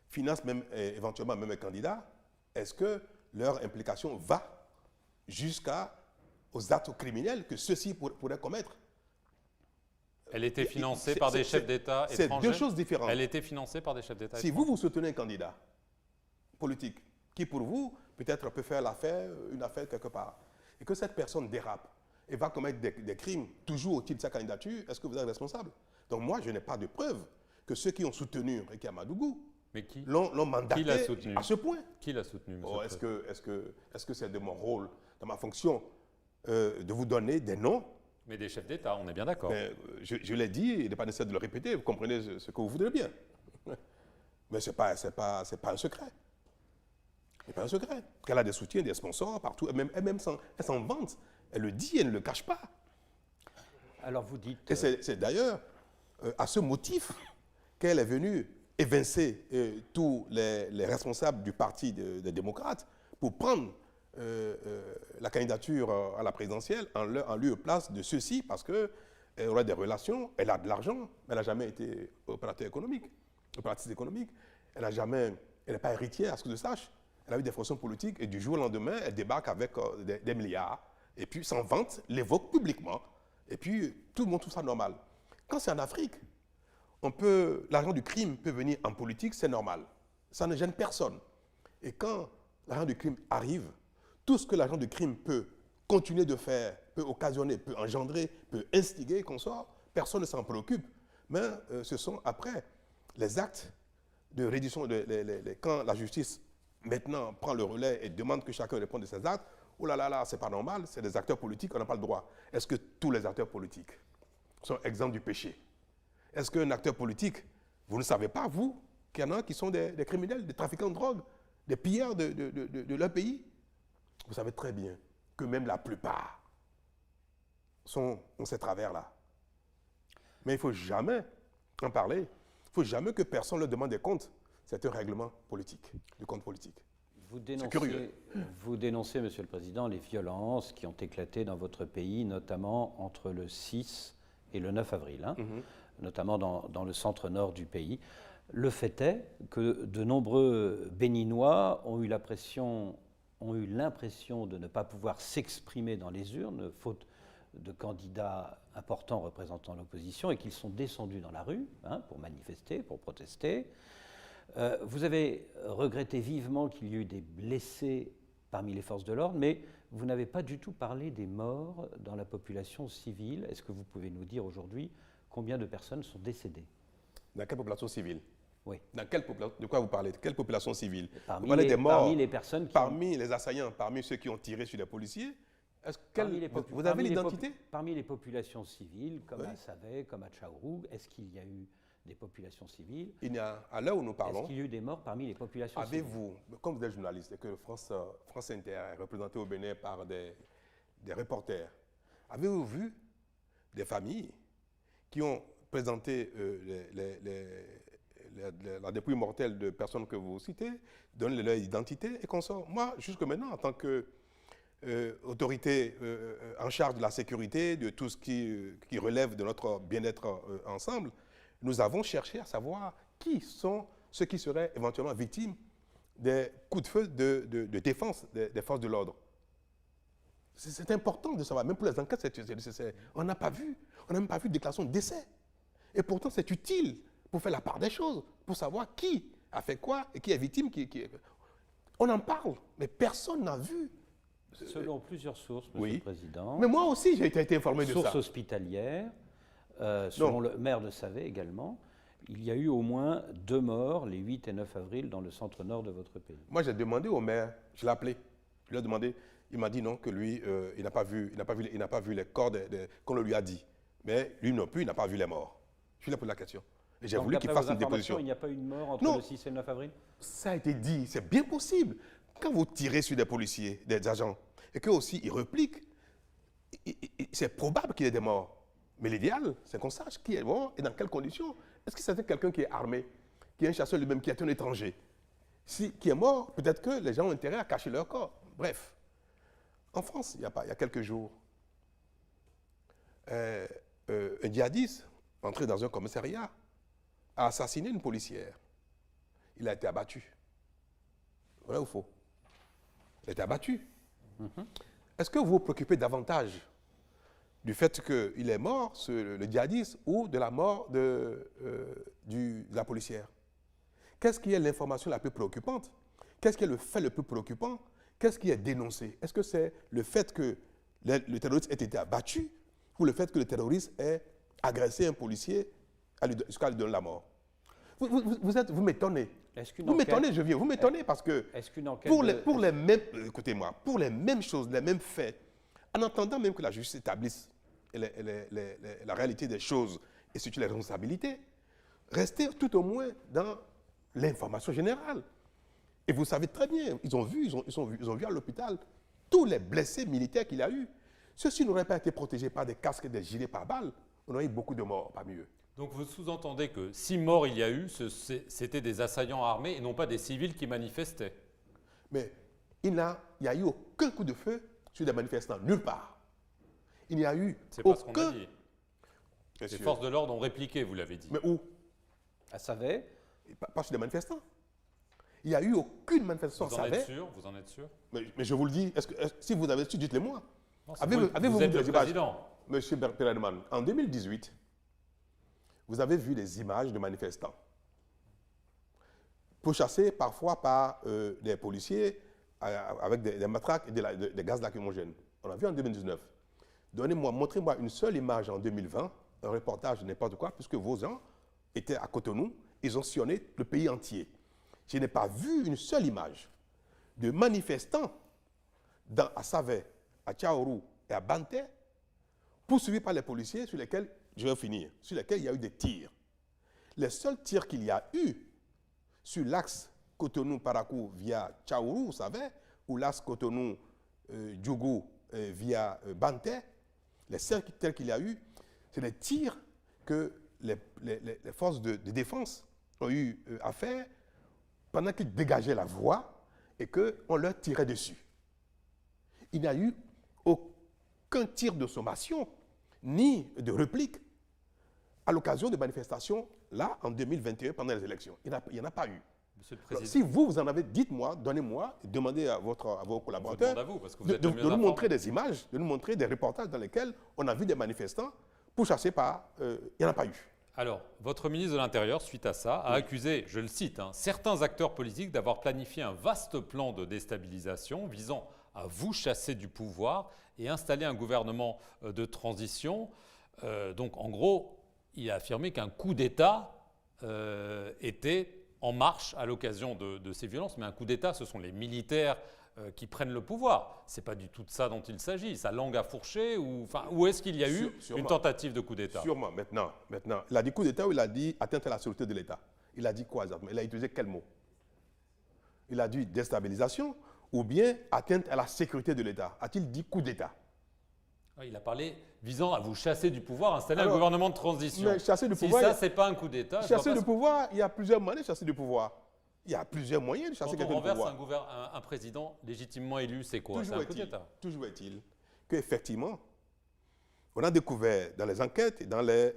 financent même, éventuellement même un candidat, est-ce que leur implication va jusqu'aux actes criminels que ceux-ci pourraient commettre? Elle était financée par des chefs d'État étrangers. C'est 2 choses différentes. Elle était financée par des chefs d'État étrangers. Si vous soutenez un candidat politique qui, pour vous, peut-être peut faire une affaire quelque part, et que cette personne dérape et va commettre des crimes toujours au titre de sa candidature, est-ce que vous êtes responsable? Donc moi, je n'ai pas de preuve que ceux qui ont soutenu Rekia Madougou l'ont mandaté à ce point. Qui l'a soutenu, monsieur le Président? Est-ce que c'est de mon rôle, de ma fonction, de vous donner des noms? Mais des chefs d'État, on est bien d'accord. Je l'ai dit, il n'est pas nécessaire de le répéter, vous comprenez ce que vous voudrez bien. Mais ce n'est pas un secret. Ce n'est pas un secret. Qu'elle a des soutiens, des sponsors partout. Elle s'en vante. Elle le dit, elle ne le cache pas. Alors vous dites... Et c'est d'ailleurs à ce motif qu'elle est venue évincer tous les responsables du parti des démocrates pour prendre la candidature à la présidentielle en lieu et place de ceux-ci, parce qu'elle aurait des relations, elle a de l'argent, mais elle n'a jamais été opératrice économique. Elle n'est pas héritière, à ce que je sache. Elle a eu des fonctions politiques et du jour au lendemain, elle débarque avec des milliards et puis s'en vante, l'évoque publiquement et puis tout le monde trouve ça normal. Quand c'est en Afrique, l'argent du crime peut venir en politique, c'est normal. Ça ne gêne personne. Et quand l'argent du crime arrive, tout ce que l'argent du crime peut continuer de faire, peut occasionner, peut engendrer, peut instiguer, qu'on sort, personne ne s'en préoccupe. Mais ce sont après les actes de reddition, quand la justice maintenant prend le relais et demande que chacun réponde de ses actes, oh là là là, c'est pas normal, c'est des acteurs politiques, on n'a pas le droit. Est-ce que tous les acteurs politiques sont exempts du péché? Est-ce qu'un acteur politique, vous ne savez pas, vous, qu'il y en a qui sont des criminels, des trafiquants de drogue, des pillards de leur pays? Vous savez très bien que même la plupart ont ces travers-là. Mais il ne faut jamais en parler. Il ne faut jamais que personne leur demande des comptes. C'est un règlement politique, du compte politique. C'est curieux. Vous dénoncez, Monsieur le Président, les violences qui ont éclaté dans votre pays, notamment entre le 6 et le 9 avril, notamment dans le centre-nord du pays. Le fait est que de nombreux Béninois ont eu l'impression de ne pas pouvoir s'exprimer dans les urnes, faute de candidats importants représentant l'opposition, et qu'ils sont descendus dans la rue pour manifester, pour protester. Vous avez regretté vivement qu'il y ait eu des blessés parmi les forces de l'ordre, mais vous n'avez pas du tout parlé des morts dans la population civile. Est-ce que vous pouvez nous dire aujourd'hui combien de personnes sont décédées? Dans quelle population civile? Oui. De quoi vous parlez? De quelle population civile? Parmi vous parlez des morts, parmi les personnes parmi les assaillants, parmi ceux qui ont tiré sur les policiers. Vous avez l'identité? Parmi les populations civiles, comme à Savé, comme à Tchaourou, est-ce qu'il y a eu des populations civiles? À l'heure où nous parlons, est-ce qu'il y a eu des morts parmi les populations civiles? Avez-vous, comme vous êtes journaliste et que France Inter est représentée au Bénin par des reporters, avez-vous vu des familles qui ont présenté la dépouille mortelle de personnes que vous citez, donnent leur identité et qu'on sort? Moi, jusque maintenant, en tant qu'autorité en charge de la sécurité, de tout ce qui relève de notre bien-être ensemble, nous avons cherché à savoir qui sont ceux qui seraient éventuellement victimes des coups de feu de défense des forces de l'ordre. C'est important de savoir, même pour les enquêtes, on n'a pas vu de déclaration de décès. Et pourtant, c'est utile pour faire la part des choses, pour savoir qui a fait quoi et qui est victime. On en parle, mais personne n'a vu. Selon plusieurs sources, Monsieur le Président. Mais moi aussi, j'ai été informé de ça. Sources hospitalières, selon le maire de Savé également, il y a eu au moins 2 morts les 8 et 9 avril dans le centre-nord de votre pays. Moi, j'ai demandé au maire, je l'ai appelé, je lui ai demandé, il m'a dit non, que lui, il n'a pas vu les corps qu'on le lui a dit. Mais lui non plus, il n'a pas vu les morts. Je lui ai posé la question. Et j'ai voulu qu'il fasse une déposition. Il n'y a pas eu de mort entre le 6 et le 9 avril? Ça a été dit, c'est bien possible. Quand vous tirez sur des policiers, des agents, et qu'eux aussi ils repliquent, c'est probable qu'il y ait des morts. Mais l'idéal, c'est qu'on sache qui est mort et dans quelles conditions. Est-ce que c'est quelqu'un qui est armé, qui est un chasseur lui-même, qui est un étranger? Qui est mort, peut-être que les gens ont intérêt à cacher leur corps. Bref, en France, il y a quelques jours, un djihadiste, entré dans un commissariat, a assassiné une policière. Il a été abattu. Vrai ou faux? Il a été abattu. Est-ce que vous vous préoccupez davantage du fait qu'il est mort, le djihadiste, ou de la mort de la policière? Qu'est-ce qui est l'information la plus préoccupante? Qu'est-ce qui est le fait le plus préoccupant? Qu'est-ce qui est dénoncé? Est-ce que c'est le fait que le terroriste ait été abattu ou le fait que le terroriste ait agressé un policier jusqu'à lui donner la mort? Vous m'étonnez. Vous m'étonnez, je viens. Vous m'étonnez parce que pour les mêmes, écoutez-moi, pour les mêmes choses, les mêmes faits, en attendant même que la justice établisse la réalité des choses et surtout les responsabilités, restez tout au moins dans l'information générale. Et vous savez très bien, ils ont vu à l'hôpital tous les blessés militaires qu'il a eu. Ceux-ci n'auraient pas été protégés par des casques et des gilets pare-balles. On aurait eu beaucoup de morts parmi eux. Donc vous sous-entendez que si morts il y a eu, c'était des assaillants armés et non pas des civils qui manifestaient. Mais il n'y a eu aucun coup de feu sur des manifestants, nulle part. Il n'y a eu C'est pas ce aucun... qu'on a dit. Les forces de l'ordre ont répliqué, vous l'avez dit. Mais où? À Savay. Pas sur des manifestants. Il n'y a eu aucune manifestation. Vous en êtes sûr? Vous en êtes sûr? Mais je vous le dis, si vous avez su, dites-le moi. Vous êtes le président. Monsieur Perelman, en 2018, vous avez vu des images de manifestants pourchassés parfois par des policiers avec des matraques et des gaz lacrymogènes. On l'a vu en 2019. Montrez-moi une seule image en 2020, un reportage de n'importe quoi, puisque vos gens étaient à Cotonou, ils ont sillonné le pays entier. Je n'ai pas vu une seule image de manifestants à Savay, à Tchaourou et à Banté, poursuivis par les policiers sur lesquels, je vais finir, sur lesquels il y a eu des tirs. Les seuls tirs qu'il y a eu sur l'axe Cotonou-Parakou via Tchaourou, vous savez, ou l'axe Cotonou-Djougou via Banté, les seuls tirs qu'il y a eu, c'est des tirs que les forces de défense ont eu à faire pendant qu'ils dégageaient la voie et qu'on leur tirait dessus. Il n'y a eu aucun tir de sommation ni de réplique à l'occasion de manifestations là en 2021 pendant les élections. Il n'y en a pas eu. Monsieur le Président. Alors, si vous en avez, dites-moi, donnez-moi, demandez à vos collaborateurs à vous, parce que vous êtes de le mieux nous informé. montrer des images, de nous montrer des reportages dans lesquels on a vu des manifestants pourchassés par... il n'y en a pas eu. Alors, votre ministre de l'Intérieur, suite à ça, a accusé, je le cite, certains acteurs politiques d'avoir planifié un vaste plan de déstabilisation visant à vous chasser du pouvoir et installer un gouvernement de transition. Donc, en gros, il a affirmé qu'un coup d'État était en marche à l'occasion de ces violences. Mais un coup d'État, ce sont les militaires qui prennent le pouvoir. Ce n'est pas du tout de ça dont il s'agit. Sa langue a fourché ou est-ce qu'il y a eu une tentative de coup d'État? Sûrement, maintenant. Il a dit coup d'État ou il a dit atteinte à la sûreté de l'État? Il a dit quoi exactement? Il a utilisé quel mot? Il a dit déstabilisation ou bien atteinte à la sécurité de l'État? A-t-il dit coup d'État? Il a parlé visant à vous chasser du pouvoir, installer un gouvernement de transition. Mais chasser du si pouvoir, ça, ce n'est pas un coup d'État... Chasser du pouvoir, il y a plusieurs moyens de chasser du pouvoir. Il y a plusieurs moyens de chasser quelqu'un du pouvoir. Quand on renverse un président légitimement élu, c'est quoi? C'est un coup d'État. Toujours est-il qu'effectivement, on a découvert dans les enquêtes et dans les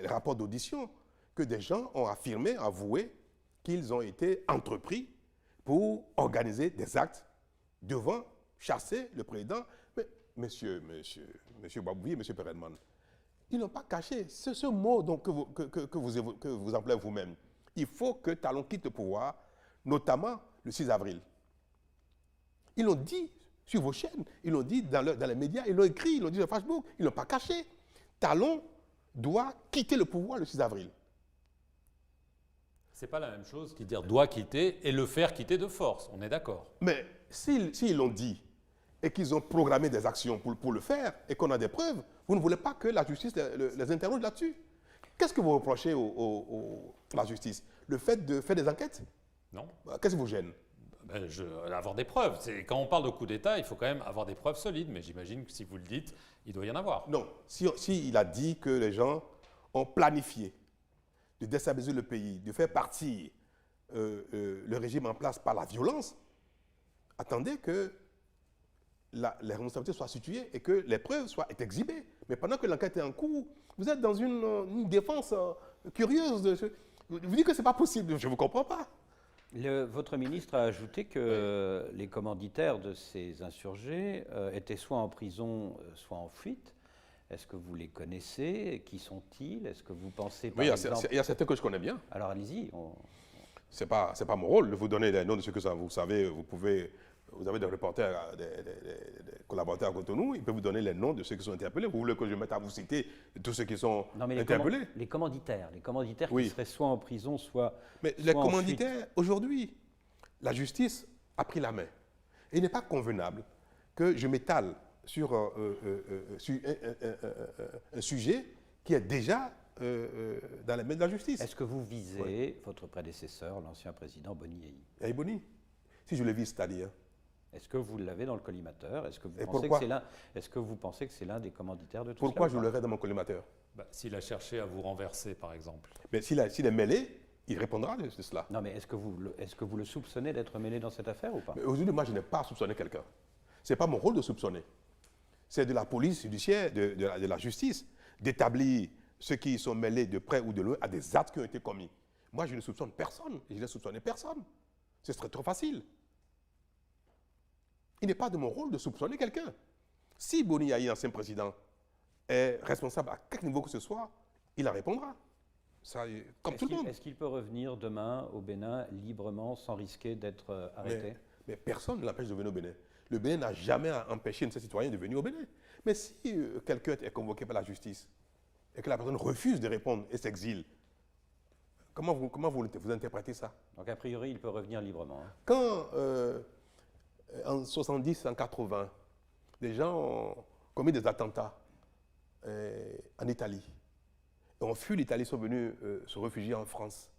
rapports d'audition que des gens ont affirmé, avoué qu'ils ont été entrepris pour organiser des actes devant chasser le président. Mais monsieur Babouvi et monsieur Perelman, ils n'ont pas caché. C'est ce mot donc, que vous employez vous-même. Il faut que Talon quitte le pouvoir, notamment le 6 avril. Ils l'ont dit sur vos chaînes, ils l'ont dit dans les médias, ils l'ont écrit, ils l'ont dit sur Facebook, ils ne l'ont pas caché. Talon doit quitter le pouvoir le 6 avril. Ce n'est pas la même chose qui dire doit quitter et le faire quitter de force. On est d'accord. Mais s'ils l'ont dit et qu'ils ont programmé des actions pour le faire et qu'on a des preuves, vous ne voulez pas que la justice les interroge là-dessus. Qu'est-ce que vous reprochez à la justice? Le fait de faire des enquêtes? Non. Qu'est-ce qui vous gêne? Avoir des preuves. Quand on parle de coup d'État, il faut quand même avoir des preuves solides. Mais j'imagine que si vous le dites, il doit y en avoir. Non. Si il a dit que les gens ont planifié de déstabiliser le pays, de faire partir le régime en place par la violence, attendez que les responsabilités soient situées et que les preuves soient exhibées. Mais pendant que l'enquête est en cours, vous êtes dans une défense curieuse. Vous dites que ce n'est pas possible. Je ne vous comprends pas. Votre ministre a ajouté que les commanditaires de ces insurgés étaient soit en prison, soit en fuite. Est-ce que vous les connaissez? Qui sont-ils? Est-ce que vous pensez par exemple... il y a certains que je connais bien. Alors allez-y. C'est pas mon rôle de vous donner les noms de ceux que vous savez. Vous avez des reporters, des collaborateurs à Cotonou, ils peuvent vous donner les noms de ceux qui sont interpellés. Vous voulez que je mette à vous citer tous ceux qui sont interpellés? Les commanditaires oui. Qui seraient soit en prison, soit Mais les commanditaires, aujourd'hui, la justice a pris la main. Et il n'est pas convenable que je m'étale sur un sujet qui est déjà dans les mains de la justice. Est-ce que vous visez votre prédécesseur, l'ancien président Boni Yayi? Et Boni, si je le vise, c'est-à-dire. Est-ce que vous l'avez dans le collimateur? Est-ce que vous pensez que c'est l'un des commanditaires de tout cela? Pourquoi je l'aurais dans mon collimateur? S'il a cherché à vous renverser, par exemple. Mais s'il est mêlé, il répondra de cela. Non, mais est-ce que vous le soupçonnez d'être mêlé dans cette affaire ou pas? Aujourd'hui, moi, je n'ai pas soupçonné quelqu'un. Ce n'est pas mon rôle de soupçonner. C'est de la police judiciaire, de la justice, d'établir ceux qui sont mêlés de près ou de loin à des actes qui ont été commis. Moi, je ne soupçonne personne. Je n'ai soupçonné personne. Ce serait trop facile. Il n'est pas de mon rôle de soupçonner quelqu'un. Si Boni Yayi, ancien président, est responsable à quelque niveau que ce soit, il en répondra. Ça, comme tout le monde. Est-ce qu'il peut revenir demain au Bénin librement sans risquer d'être arrêté? Mais personne ne l'empêche de venir au Bénin. Le Bénin n'a jamais empêché un de ses citoyens de venir au Bénin. Mais si quelqu'un est convoqué par la justice et que la personne refuse de répondre et s'exile, comment vous interprétez ça? Donc a priori, il peut revenir librement. Hein. Quand en 70, en 80, des gens ont commis des attentats en Italie. Et ont fui l'Italie, sont venus se réfugier en France.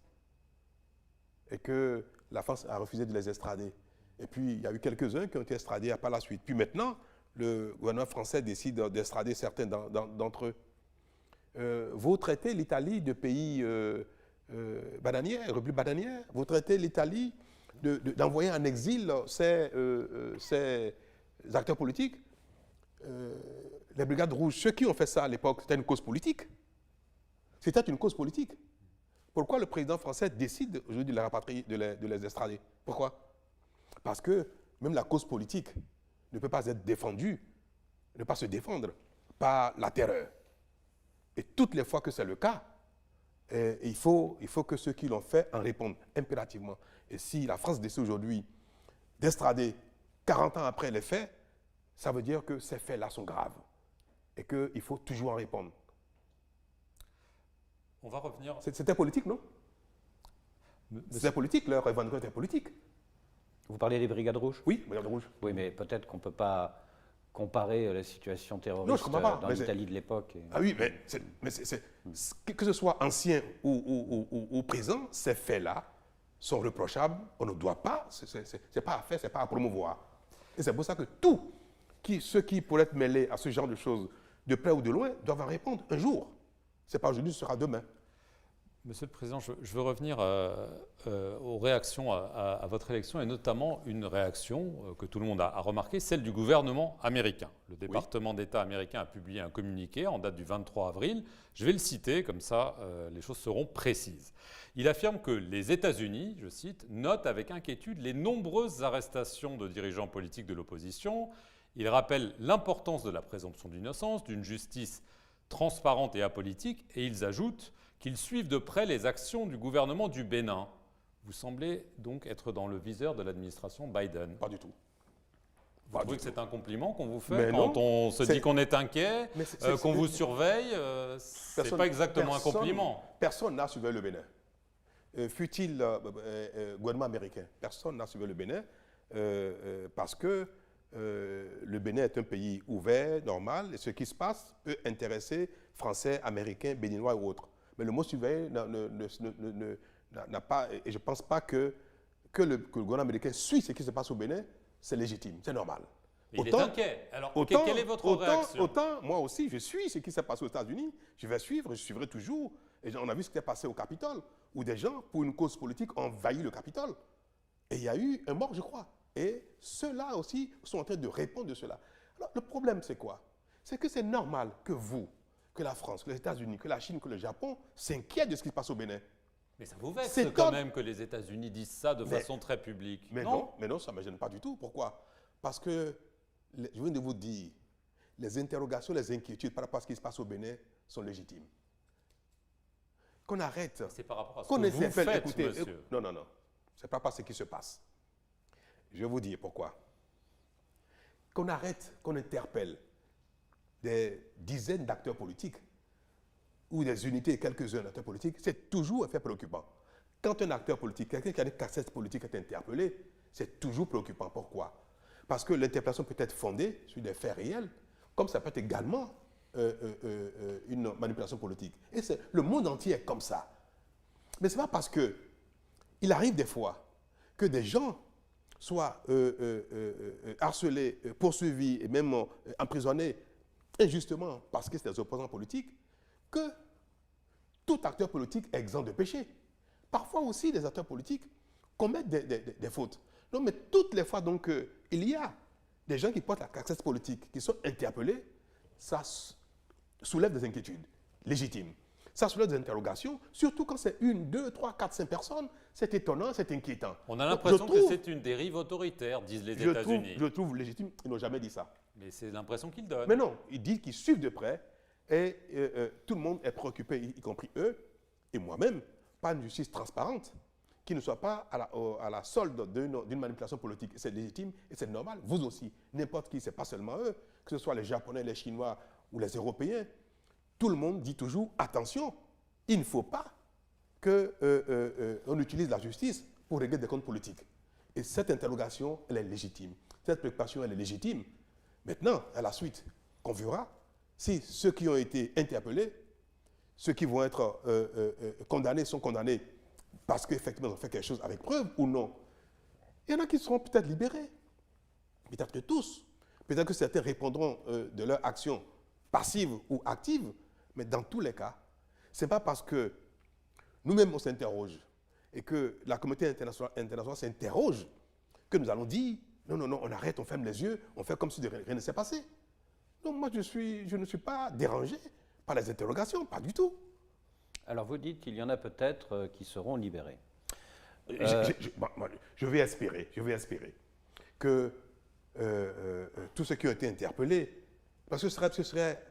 Et que la France a refusé de les extrader. Et puis, il y a eu quelques-uns qui ont été extradés par la suite. Puis maintenant, le gouvernement français décide d'extrader certains d'entre eux. Vous traitez l'Italie de pays bananière, république bananière. Vous traitez l'Italie d'envoyer en exil ces acteurs politiques. Les Brigades Rouges, ceux qui ont fait ça à l'époque, c'était une cause politique. C'était une cause politique. Pourquoi le président français décide aujourd'hui de les rapatrier, de les extrader? Pourquoi? Parce que même la cause politique ne peut pas être défendue, ne pas se défendre par la terreur. Et toutes les fois que c'est le cas, il faut que ceux qui l'ont fait en répondent impérativement. Et si la France décide aujourd'hui d'extrader 40 ans après les faits, ça veut dire que ces faits-là sont graves et qu'il faut toujours en répondre. On va revenir. C'était politique, non? C'était politique, leur revendication était politique. Vous parlez des Brigades Rouges? Oui, Brigades Rouges. Oui, mais peut-être qu'on ne peut pas comparer la situation terroriste dans l'Italie de l'époque. Ah oui, mais que ce soit ancien ou présent, ces faits-là sont reprochables. On ne doit pas, c'est pas à faire, c'est pas à promouvoir. Et c'est pour ça que ceux qui pourraient être mêlés à ce genre de choses, de près ou de loin, doivent en répondre un jour. Ce n'est pas aujourd'hui, ce sera demain. Monsieur le Président, je veux revenir aux réactions à votre élection et notamment une réaction que tout le monde a remarquée, celle du gouvernement américain. Le département d'État américain a publié un communiqué en date du 23 avril. Je vais le citer, comme ça les choses seront précises. Il affirme que les États-Unis, je cite, notent avec inquiétude les nombreuses arrestations de dirigeants politiques de l'opposition. Il rappelle l'importance de la présomption d'innocence, d'une justice transparente et apolitique, et ils ajoutent qu'ils suivent de près les actions du gouvernement du Bénin. Vous semblez donc être dans le viseur de l'administration Biden. Pas du tout. Vous trouvez que c'est un compliment qu'on vous fait quand on se dit qu'on est inquiet, qu'on vous surveille? Ce n'est pas exactement un compliment. Personne n'a surveillé le Bénin. Fut-il gouvernement américain? Personne n'a surveillé le Bénin parce que le Bénin est un pays ouvert, normal, et ce qui se passe peut intéresser Français, Américains, Béninois ou autres. Mais le mot surveiller n'a pas, et je ne pense pas que le gouvernement américain suit ce qui se passe au Bénin, c'est légitime, c'est normal. Il est inquiet. Alors, quelle est votre réaction? Autant, moi aussi, je suis ce qui s'est passé aux États-Unis, je vais suivre, je suivrai toujours. Et on a vu ce qui s'est passé au Capitole, où des gens, pour une cause politique, ont envahi le Capitole. Et il y a eu un mort, je crois. Et ceux-là aussi sont en train de répondre de cela. Alors, le problème, c'est quoi? C'est que c'est normal que vous, que la France, que les États-Unis, que la Chine, que le Japon s'inquiètent de ce qui se passe au Bénin. Mais ça vous vexe quand même que les États-Unis disent ça de façon très publique. Mais non, ça ne me gêne pas du tout. Pourquoi? Parce que, je viens de vous dire, les interrogations, les inquiétudes par rapport à ce qui se passe au Bénin sont légitimes. Qu'on arrête. C'est par rapport à ce que vous faites, monsieur. Non. Ce n'est pas parce ce qui se passe. Je vais vous dire pourquoi. Qu'on arrête, qu'on interpelle des dizaines d'acteurs politiques ou des unités, quelques-uns d'acteurs politiques, c'est toujours un fait préoccupant. Quand un acteur politique, quelqu'un qui a une cassette politique est interpellé, c'est toujours préoccupant. Pourquoi? Parce que l'interpellation peut être fondée sur des faits réels, comme ça peut être également une une manipulation politique. Et le monde entier est comme ça. Mais ce n'est pas parce qu'il arrive des fois que des gens soient harcelés, poursuivis et même emprisonnés injustement parce que c'est des opposants politiques que tout acteur politique est exempt de péché. Parfois aussi, les acteurs politiques commettent des fautes. Non, mais toutes les fois donc il y a des gens qui portent la casquette politique, qui sont interpellés, ça soulève des inquiétudes légitimes. Ça soulève des interrogations, surtout quand c'est 1, 2, 3, 4, 5 personnes. C'est étonnant, c'est inquiétant. On a l'impression que c'est une dérive autoritaire, disent les États-Unis. Je trouve légitime, ils n'ont jamais dit ça. Mais c'est l'impression qu'ils donnent. Mais non, ils disent qu'ils suivent de près et tout le monde est préoccupé, y compris eux et moi-même, par une justice transparente qui ne soit pas à la solde d'une manipulation politique. C'est légitime et c'est normal. Vous aussi, n'importe qui, ce n'est pas seulement eux, que ce soit les Japonais, les Chinois ou les Européens. Tout le monde dit toujours, attention, il ne faut pas qu'on utilise la justice pour régler des comptes politiques. Et cette interrogation, elle est légitime. Cette préoccupation, elle est légitime. Maintenant, à la suite, qu'on verra si ceux qui ont été interpellés, ceux qui vont être condamnés sont condamnés parce qu'effectivement ils ont fait quelque chose avec preuve ou non. Il y en a qui seront peut-être libérés. Peut-être que tous. Peut-être que certains répondront de leur action passive ou active. Mais dans tous les cas, ce n'est pas parce que nous-mêmes on s'interroge et que la communauté internationale s'interroge que nous allons dire non, non, non, on arrête, on ferme les yeux, on fait comme si rien ne s'est passé. Non, moi je ne suis pas dérangé par les interrogations, pas du tout. Alors vous dites qu'il y en a peut-être qui seront libérés. Je vais espérer que tous ceux qui ont été interpellés, parce que ce serait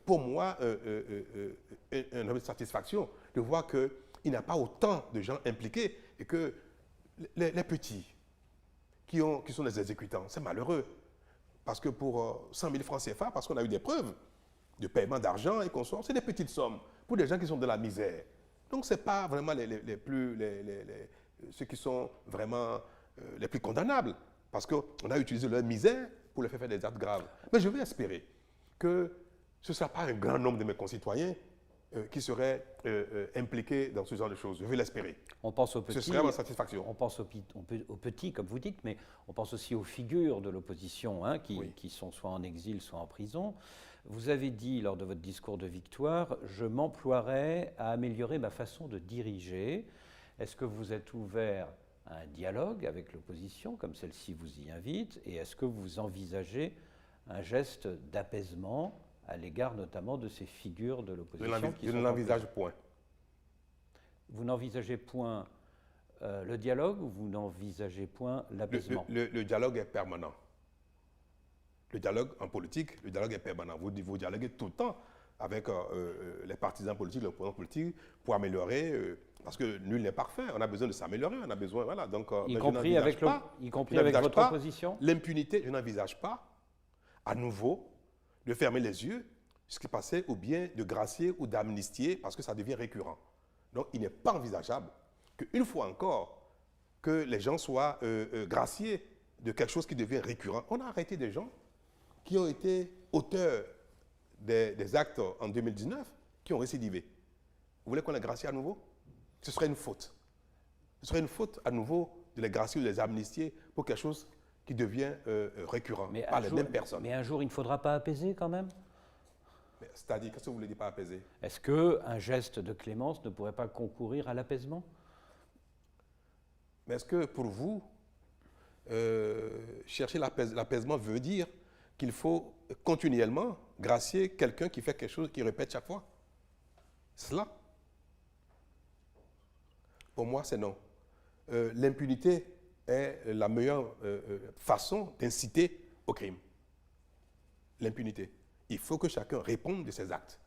pour moi un objet de satisfaction de voir qu'il n'y a pas autant de gens impliqués et que les petits qui sont des exécutants, c'est malheureux. Parce que pour 100 000 francs CFA, parce qu'on a eu des preuves de paiement d'argent et qu'on sort, c'est des petites sommes pour des gens qui sont de la misère. Donc ce n'est pas vraiment ceux qui sont vraiment les plus condamnables, parce qu'on a utilisé leur misère pour les faire des actes graves. Mais je vais espérer que ce ne sera pas un grand nombre de mes concitoyens qui seraient impliqués dans ce genre de choses. Je vais l'espérer. On pense aux petits. Ce serait ma satisfaction. On pense aux petits, comme vous dites, mais on pense aussi aux figures de l'opposition qui sont soit en exil, soit en prison. Vous avez dit lors de votre discours de victoire, je m'emploierai à améliorer ma façon de diriger. Est-ce que vous êtes ouvert à un dialogue avec l'opposition, comme celle-ci vous y invite, et est-ce que vous envisagez un geste d'apaisement à l'égard notamment de ces figures de l'opposition qui sont... Je ne l'envisage point. Vous n'envisagez point le dialogue ou vous n'envisagez point l'apaisement? Le dialogue est permanent. Le dialogue en politique, le dialogue est permanent. Vous dialoguez tout le temps avec les partisans politiques, les opposants politiques pour améliorer, parce que nul n'est parfait. On a besoin de s'améliorer, on a besoin, voilà. Donc, y compris avec votre opposition? L'impunité, je n'envisage pas à nouveau de fermer les yeux sur ce qui passait ou bien de gracier ou d'amnistier parce que ça devient récurrent. Donc, il n'est pas envisageable qu'une fois encore, que les gens soient graciés de quelque chose qui devient récurrent. On a arrêté des gens qui ont été auteurs des actes en 2019, qui ont récidivé. Vous voulez qu'on les gracie à nouveau? Ce serait une faute. Ce serait une faute à nouveau de les gracier ou de les amnistier pour quelque chose qui devient récurrent par les mêmes personnes. Mais un jour, il ne faudra pas apaiser quand même? C'est-à-dire, qu'est-ce que vous voulez dire par apaiser? Est-ce qu'un geste de clémence ne pourrait pas concourir à l'apaisement? Mais est-ce que pour vous, chercher l'apaisement veut dire qu'il faut continuellement gracier quelqu'un qui fait quelque chose qui répète chaque fois? Cela? Pour moi, c'est non. L'impunité est la meilleure façon d'inciter au crime. L'impunité. Il faut que chacun réponde de ses actes.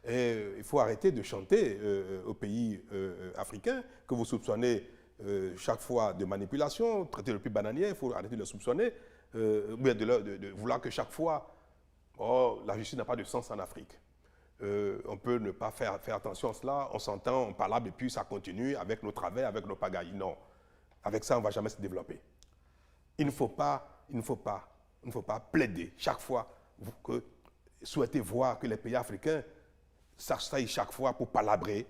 Et il faut arrêter de chanter aux pays africains que vous soupçonnez chaque fois de manipulation, traiter le plus bananier, il faut arrêter de le soupçonner, ou bien de vouloir que chaque fois, la justice n'a pas de sens en Afrique. On peut ne pas faire attention à cela, on s'entend, on parle et puis ça continue avec nos travers, avec nos pagailles. Non, avec ça on ne va jamais se développer. Il ne faut pas plaider chaque fois que souhaitez voir que les pays africains s'asseillent chaque fois pour palabrer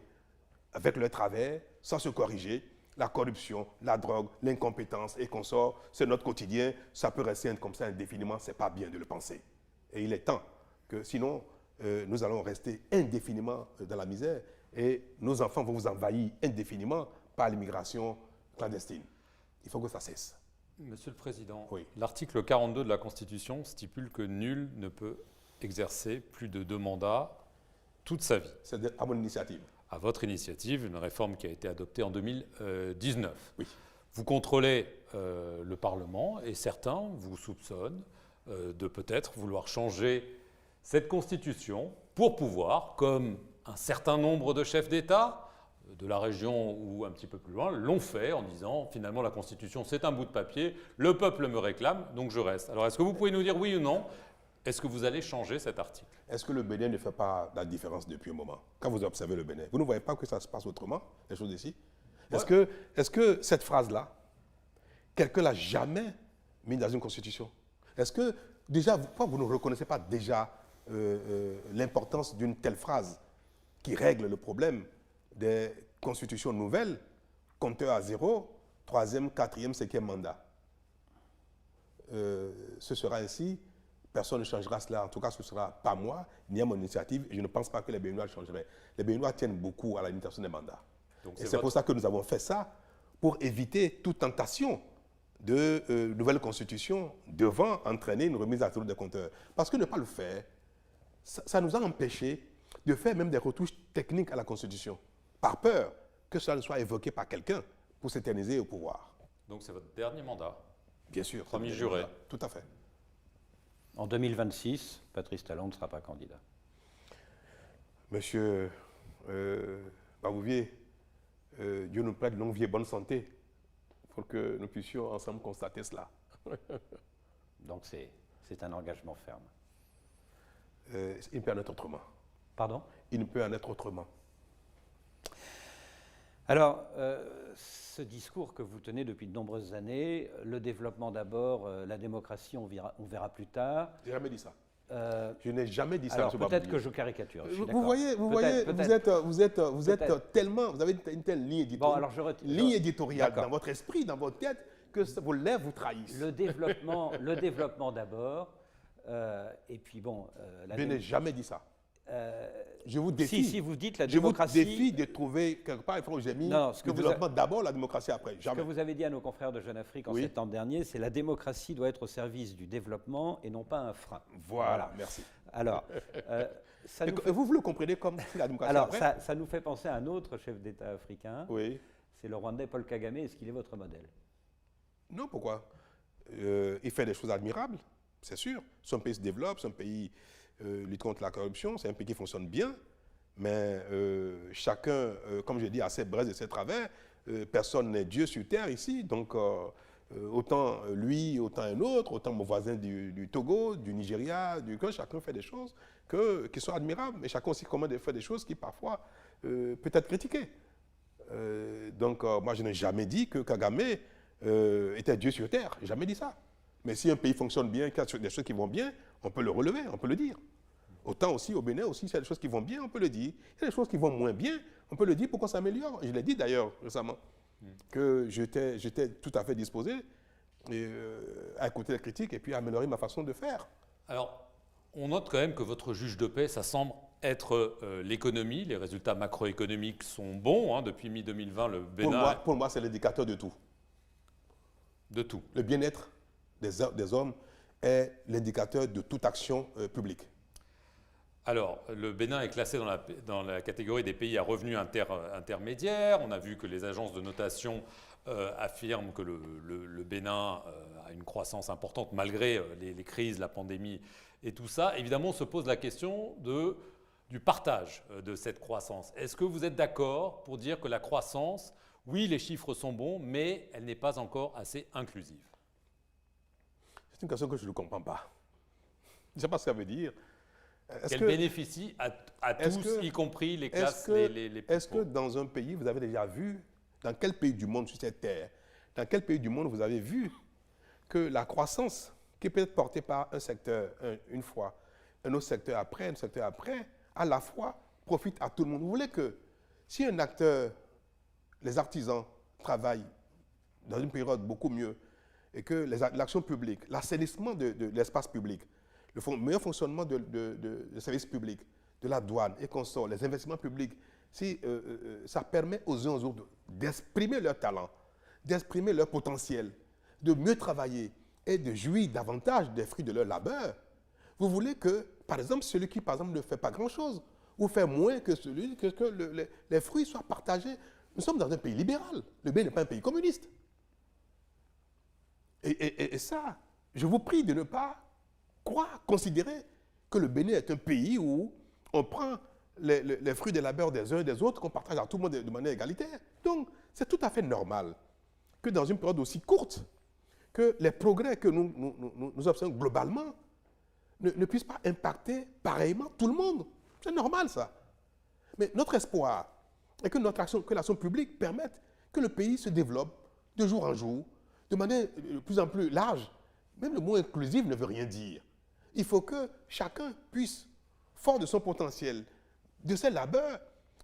avec leur travers, sans se corriger. La corruption, la drogue, l'incompétence et qu'on sort, c'est notre quotidien, ça peut rester comme ça indéfiniment, c'est pas bien de le penser. Et il est temps que sinon, nous allons rester indéfiniment dans la misère et nos enfants vont vous envahir indéfiniment par l'immigration clandestine. Il faut que ça cesse. Monsieur le Président, Oui. l'article 42 de la Constitution stipule que nul ne peut exercer plus de 2 mandats toute sa vie. C'est à mon initiative. À votre initiative, une réforme qui a été adoptée en 2019. Oui. Vous contrôlez le Parlement et certains vous soupçonnent de peut-être vouloir changer cette Constitution pour pouvoir, comme un certain nombre de chefs d'État de la région ou un petit peu plus loin, l'ont fait en disant finalement la Constitution c'est un bout de papier, le peuple me réclame, donc je reste. Alors est-ce que vous pouvez nous dire oui ou non, est-ce que vous allez changer cet article? Est-ce que le Bénin ne fait pas la différence depuis un moment? Quand vous observez le Bénin, vous ne voyez pas que ça se passe autrement, les choses ici? Ouais. Est-ce que cette phrase-là, quelqu'un l'a jamais mise dans une constitution? Est-ce que déjà, pourquoi vous ne reconnaissez pas déjà l'importance d'une telle phrase qui règle le problème des constitutions nouvelles, compteur à 0, 3e, 4e, 5e mandat? Ce sera ainsi. Personne ne changera cela. En tout cas, ce ne sera pas moi, ni à mon initiative. Et je ne pense pas que les Béninois le changeraient. Les Béninois tiennent beaucoup à la limitation des mandats. Et c'est pour ça que nous avons fait ça, pour éviter toute tentation de nouvelle constitution devant entraîner une remise à zéro des compteurs. Parce que ne pas le faire, ça nous a empêchés de faire même des retouches techniques à la constitution, par peur que cela ne soit évoqué par quelqu'un pour s'éterniser au pouvoir. Donc c'est votre dernier mandat? Bien sûr. Premier juré. Tout à fait. En 2026, Patrice Talon ne sera pas candidat. Monsieur Babouvier, Dieu nous prête longue vie et bonne santé pour que nous puissions ensemble constater cela. Donc c'est un engagement ferme. Il peut en être autrement. Pardon? Il ne peut en être autrement. Alors, ce discours que vous tenez depuis de nombreuses années, le développement d'abord, la démocratie, on verra plus tard. Je n'ai jamais dit ça. Je n'ai jamais dit ça. Alors peut-être que je caricature. Vous voyez, vous êtes tellement, vous avez une telle ligne éditoriale, bon, alors ligne éditoriale dans votre esprit, dans votre tête, que vos lèvres vous trahissent. Le développement d'abord, et puis bon. Je n'ai jamais dit ça. Je vous défie. Si vous dites la démocratie. Je vous défie de trouver quelque part, il faut que j'ai mis le développement d'abord, la démocratie après. Jamais. Ce que vous avez dit à nos confrères de Jeune Afrique en septembre dernier, c'est la démocratie doit être au service du développement et non pas un frein. Voilà. Merci. Alors, vous le comprenez comme la démocratie après? Alors, ça nous fait penser à un autre chef d'État africain. Oui. C'est le Rwandais Paul Kagame. Est-ce qu'il est votre modèle? Non, pourquoi? Il fait des choses admirables, c'est sûr. Son pays se développe, son pays lutte contre la corruption, c'est un pays qui fonctionne bien, mais chacun, comme je dis, a ses braises et ses travers. Personne n'est Dieu sur terre ici, donc autant lui, autant un autre, autant mon voisin du Togo, du Nigeria, chacun fait des choses qui sont admirables, mais chacun aussi fait des choses qui parfois peut être critiquées. Donc moi je n'ai jamais dit que Kagame était Dieu sur terre, j'ai jamais dit ça. Mais si un pays fonctionne bien, qu'il y a des choses qui vont bien, on peut le relever, on peut le dire. Autant aussi au Bénin, aussi, s'il y a des choses qui vont bien, on peut le dire. Il y a des choses qui vont moins bien, on peut le dire pour qu'on s'améliore. Je l'ai dit d'ailleurs récemment, que j'étais tout à fait disposé à écouter les critiques et puis à améliorer ma façon de faire. Alors, on note quand même que votre juge de paix, ça semble être l'économie. Les résultats macroéconomiques sont bons. Depuis mi-2020, le Bénin... Pour moi, c'est l'indicateur de tout. De tout. Le bien-être des hommes est l'indicateur de toute action publique. Alors, le Bénin est classé dans la catégorie des pays à revenus intermédiaires. On a vu que les agences de notation affirment que le Bénin a une croissance importante malgré les crises, la pandémie et tout ça. Évidemment, on se pose la question du partage de cette croissance. Est-ce que vous êtes d'accord pour dire que la croissance, oui, les chiffres sont bons, mais elle n'est pas encore assez inclusive? C'est une question que je ne comprends pas. Je ne sais pas ce que ça veut dire. Qu'elle bénéficie à tous, y compris les classes les plus Est-ce que dans un pays, vous avez déjà vu, dans quel pays du monde sur cette terre, dans quel pays du monde vous avez vu que la croissance qui peut être portée par un secteur une fois, un autre secteur après, à la fois profite à tout le monde. Vous voulez que si un acteur, les artisans travaillent dans une période beaucoup mieux et que l'action publique, l'assainissement de l'espace public, le meilleur fonctionnement des services publics, de la douane et consorts, les investissements publics, si ça permet aux uns aux autres d'exprimer leur talent, d'exprimer leur potentiel, de mieux travailler et de jouir davantage des fruits de leur labeur, vous voulez que, par exemple, celui qui, par exemple, ne fait pas grand-chose ou fait moins que celui, que les fruits soient partagés. Nous sommes dans un pays libéral. Le Bénin n'est pas un pays communiste. Et ça, je vous prie de ne pas considérer que le Bénin est un pays où on prend les fruits des labeurs des uns et des autres, qu'on partage à tout le monde de manière égalitaire. Donc, c'est tout à fait normal que dans une période aussi courte, que les progrès que nous observons globalement ne puissent pas impacter pareillement tout le monde. C'est normal, ça. Mais notre espoir est que l'action publique permette que le pays se développe de jour en jour, de manière de plus en plus large. Même le mot inclusif ne veut rien dire. Il faut que chacun puisse, fort de son potentiel, de ses labeurs,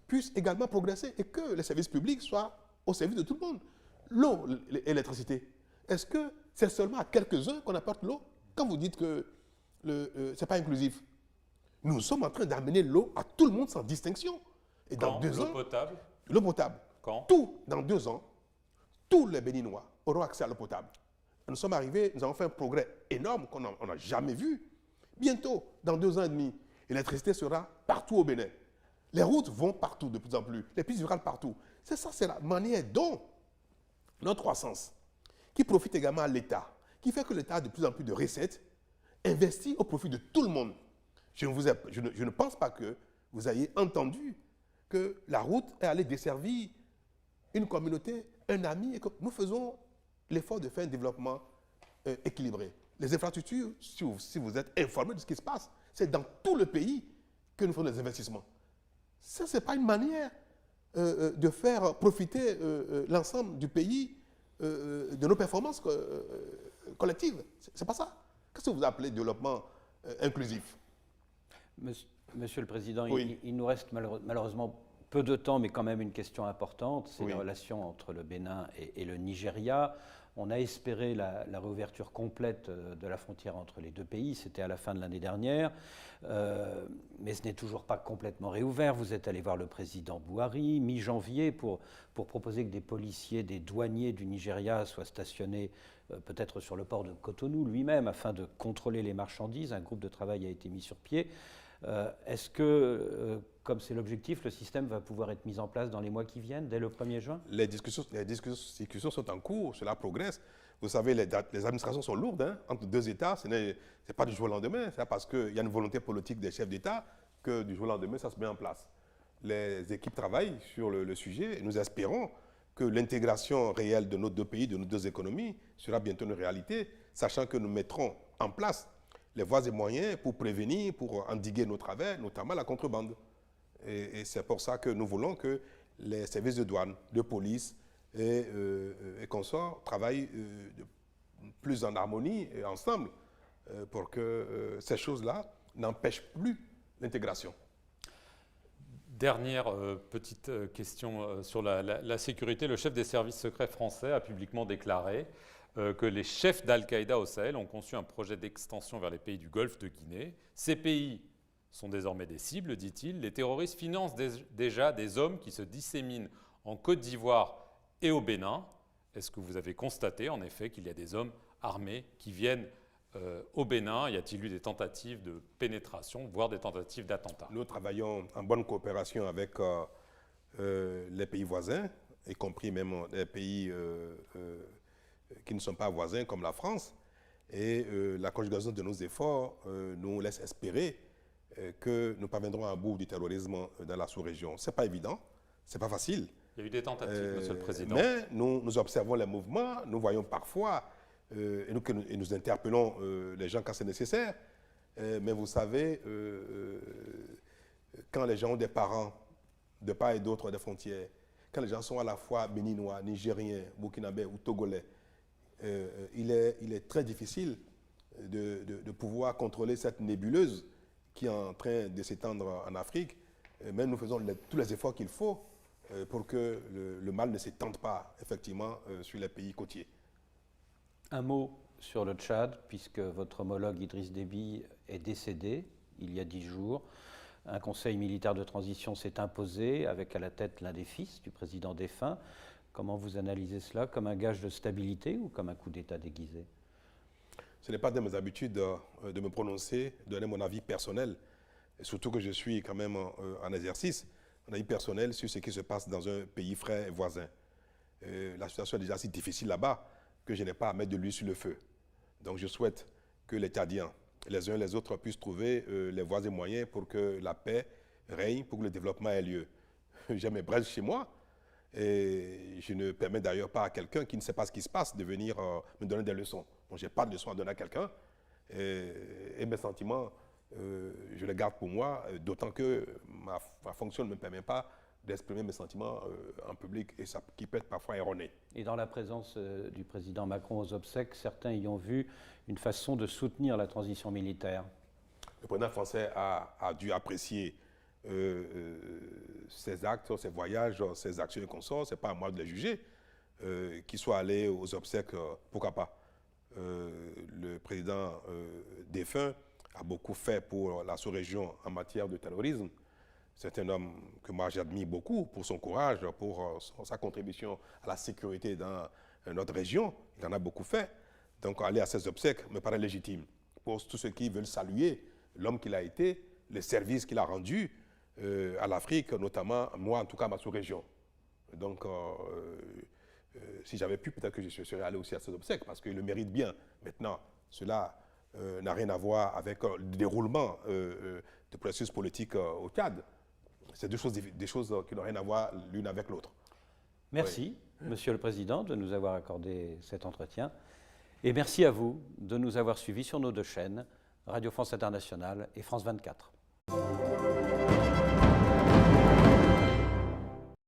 puisse également progresser et que les services publics soient au service de tout le monde. L'eau, l'électricité, est-ce que c'est seulement à quelques-uns qu'on apporte l'eau? Quand vous dites que ce n'est pas inclusif, nous sommes en train d'amener l'eau à tout le monde sans distinction. Et dans 2 ans, l'eau potable. Quand? Dans 2 ans, tous les Béninois auront accès à l'eau potable. Nous sommes arrivés, nous avons fait un progrès énorme qu'on n'a jamais vu. Bientôt, dans 2 ans et demi, l'électricité sera partout au Bénin. Les routes vont partout de plus en plus, les pistes virales partout. C'est ça, c'est la manière dont notre croissance, qui profite également à l'État, qui fait que l'État a de plus en plus de recettes, investit au profit de tout le monde. Je ne pense pas que vous ayez entendu que la route est allée desservir une communauté, un ami, et que nous faisons l'effort de faire un développement équilibré. Les infrastructures, si vous êtes informé de ce qui se passe, c'est dans tout le pays que nous faisons des investissements. Ça, ce n'est pas une manière de faire profiter l'ensemble du pays de nos performances collectives. Ce n'est pas ça. Qu'est-ce que vous appelez développement inclusif? Monsieur le Président, oui. il nous reste malheureusement peu de temps, mais quand même une question importante. C'est les relations entre le Bénin et le Nigeria. On a espéré la réouverture complète de la frontière entre les deux pays. C'était à la fin de l'année dernière. Mais ce n'est toujours pas complètement réouvert. Vous êtes allé voir le président Buhari, mi-janvier, pour proposer que des policiers, des douaniers du Nigeria soient stationnés peut-être sur le port de Cotonou lui-même, afin de contrôler les marchandises. Un groupe de travail a été mis sur pied. Est-ce que, comme c'est l'objectif, le système va pouvoir être mis en place dans les mois qui viennent, dès le 1er juin? Les discussions sont en cours, cela progresse. Vous savez, les administrations sont lourdes, hein, entre 2 États. Ce n'est pas du jour au lendemain. C'est parce qu'il y a une volonté politique des chefs d'État que du jour au lendemain, ça se met en place. Les équipes travaillent sur le sujet et nous espérons que l'intégration réelle de nos 2 pays, de nos 2 économies, sera bientôt une réalité, sachant que nous mettrons en place les voies et moyens pour prévenir, pour endiguer nos travers, notamment la contrebande. Et c'est pour ça que nous voulons que les services de douane, de police et consorts travaillent plus en harmonie et ensemble pour que ces choses-là n'empêchent plus l'intégration. Dernière petite question sur la sécurité. Le chef des services secrets français a publiquement déclaré que les chefs d'Al-Qaïda au Sahel ont conçu un projet d'extension vers les pays du Golfe de Guinée. Ces pays sont désormais des cibles, dit-il. Les terroristes financent déjà des hommes qui se disséminent en Côte d'Ivoire et au Bénin. Est-ce que vous avez constaté en effet qu'il y a des hommes armés qui viennent au Bénin? Y a-t-il eu des tentatives de pénétration, voire des tentatives d'attentat? Nous travaillons en bonne coopération avec les pays voisins, y compris même les pays qui ne sont pas voisins comme la France. Et la conjugaison de nos efforts nous laisse espérer que nous parviendrons à bout du terrorisme dans la sous-région. Ce n'est pas évident, ce n'est pas facile. Il y a eu des tentatives, Monsieur le Président. Mais nous observons les mouvements, nous voyons parfois, et nous interpellons les gens quand c'est nécessaire. Mais vous savez, quand les gens ont des parents de part et d'autre des frontières, quand les gens sont à la fois béninois, nigériens, burkinabés ou togolais, il est très difficile de pouvoir contrôler cette nébuleuse qui est en train de s'étendre en Afrique mais nous faisons tous les efforts qu'il faut pour que le mal ne s'étende pas, effectivement, sur les pays côtiers. Un mot sur le Tchad, puisque votre homologue Idriss Déby est décédé il y a 10 jours. Un conseil militaire de transition s'est imposé, avec à la tête l'un des fils du président défunt. Comment vous analysez cela? Comme un gage de stabilité ou comme un coup d'État déguisé? Ce n'est pas de mes habitudes de me prononcer, de donner mon avis personnel, et surtout que je suis quand même en exercice, mon avis personnel sur ce qui se passe dans un pays frère et voisin. La situation est déjà si difficile là-bas que je n'ai pas à mettre de l'huile sur le feu. Donc je souhaite que les Tchadiens, les uns et les autres, puissent trouver les voies et moyens pour que la paix règne, pour que le développement ait lieu. J'ai mes brèches chez moi et je ne permets d'ailleurs pas à quelqu'un qui ne sait pas ce qui se passe de venir me donner des leçons. Donc je n'ai pas de leçons à donner à quelqu'un et mes sentiments, je les garde pour moi, d'autant que ma fonction ne me permet pas d'exprimer mes sentiments en public et ça qui peut être parfois erroné. Et dans la présence du président Macron aux obsèques, certains y ont vu une façon de soutenir la transition militaire. Le président français a dû apprécier ses actes, ses voyages, ses actions et consorts. Ce n'est pas à moi de les juger. Qu'il soit allé aux obsèques, pourquoi pas. Le président défunt a beaucoup fait pour la sous-région en matière de terrorisme. C'est un homme que moi j'admire beaucoup pour son courage, pour sa contribution à la sécurité dans notre région. Il en a beaucoup fait. Donc aller à ses obsèques me paraît légitime. Pour tous ceux qui veulent saluer l'homme qu'il a été, les services qu'il a rendus à l'Afrique, notamment moi en tout cas ma sous-région. Donc si j'avais pu, peut-être que je serais allé aussi à ses obsèques parce qu'il le mérite bien. Maintenant, cela n'a rien à voir avec le déroulement de processus politique au Tchad. C'est des choses qui n'ont rien à voir l'une avec l'autre. Merci, Monsieur le Président, de nous avoir accordé cet entretien. Et merci à vous de nous avoir suivis sur nos deux chaînes, Radio France Internationale et France 24.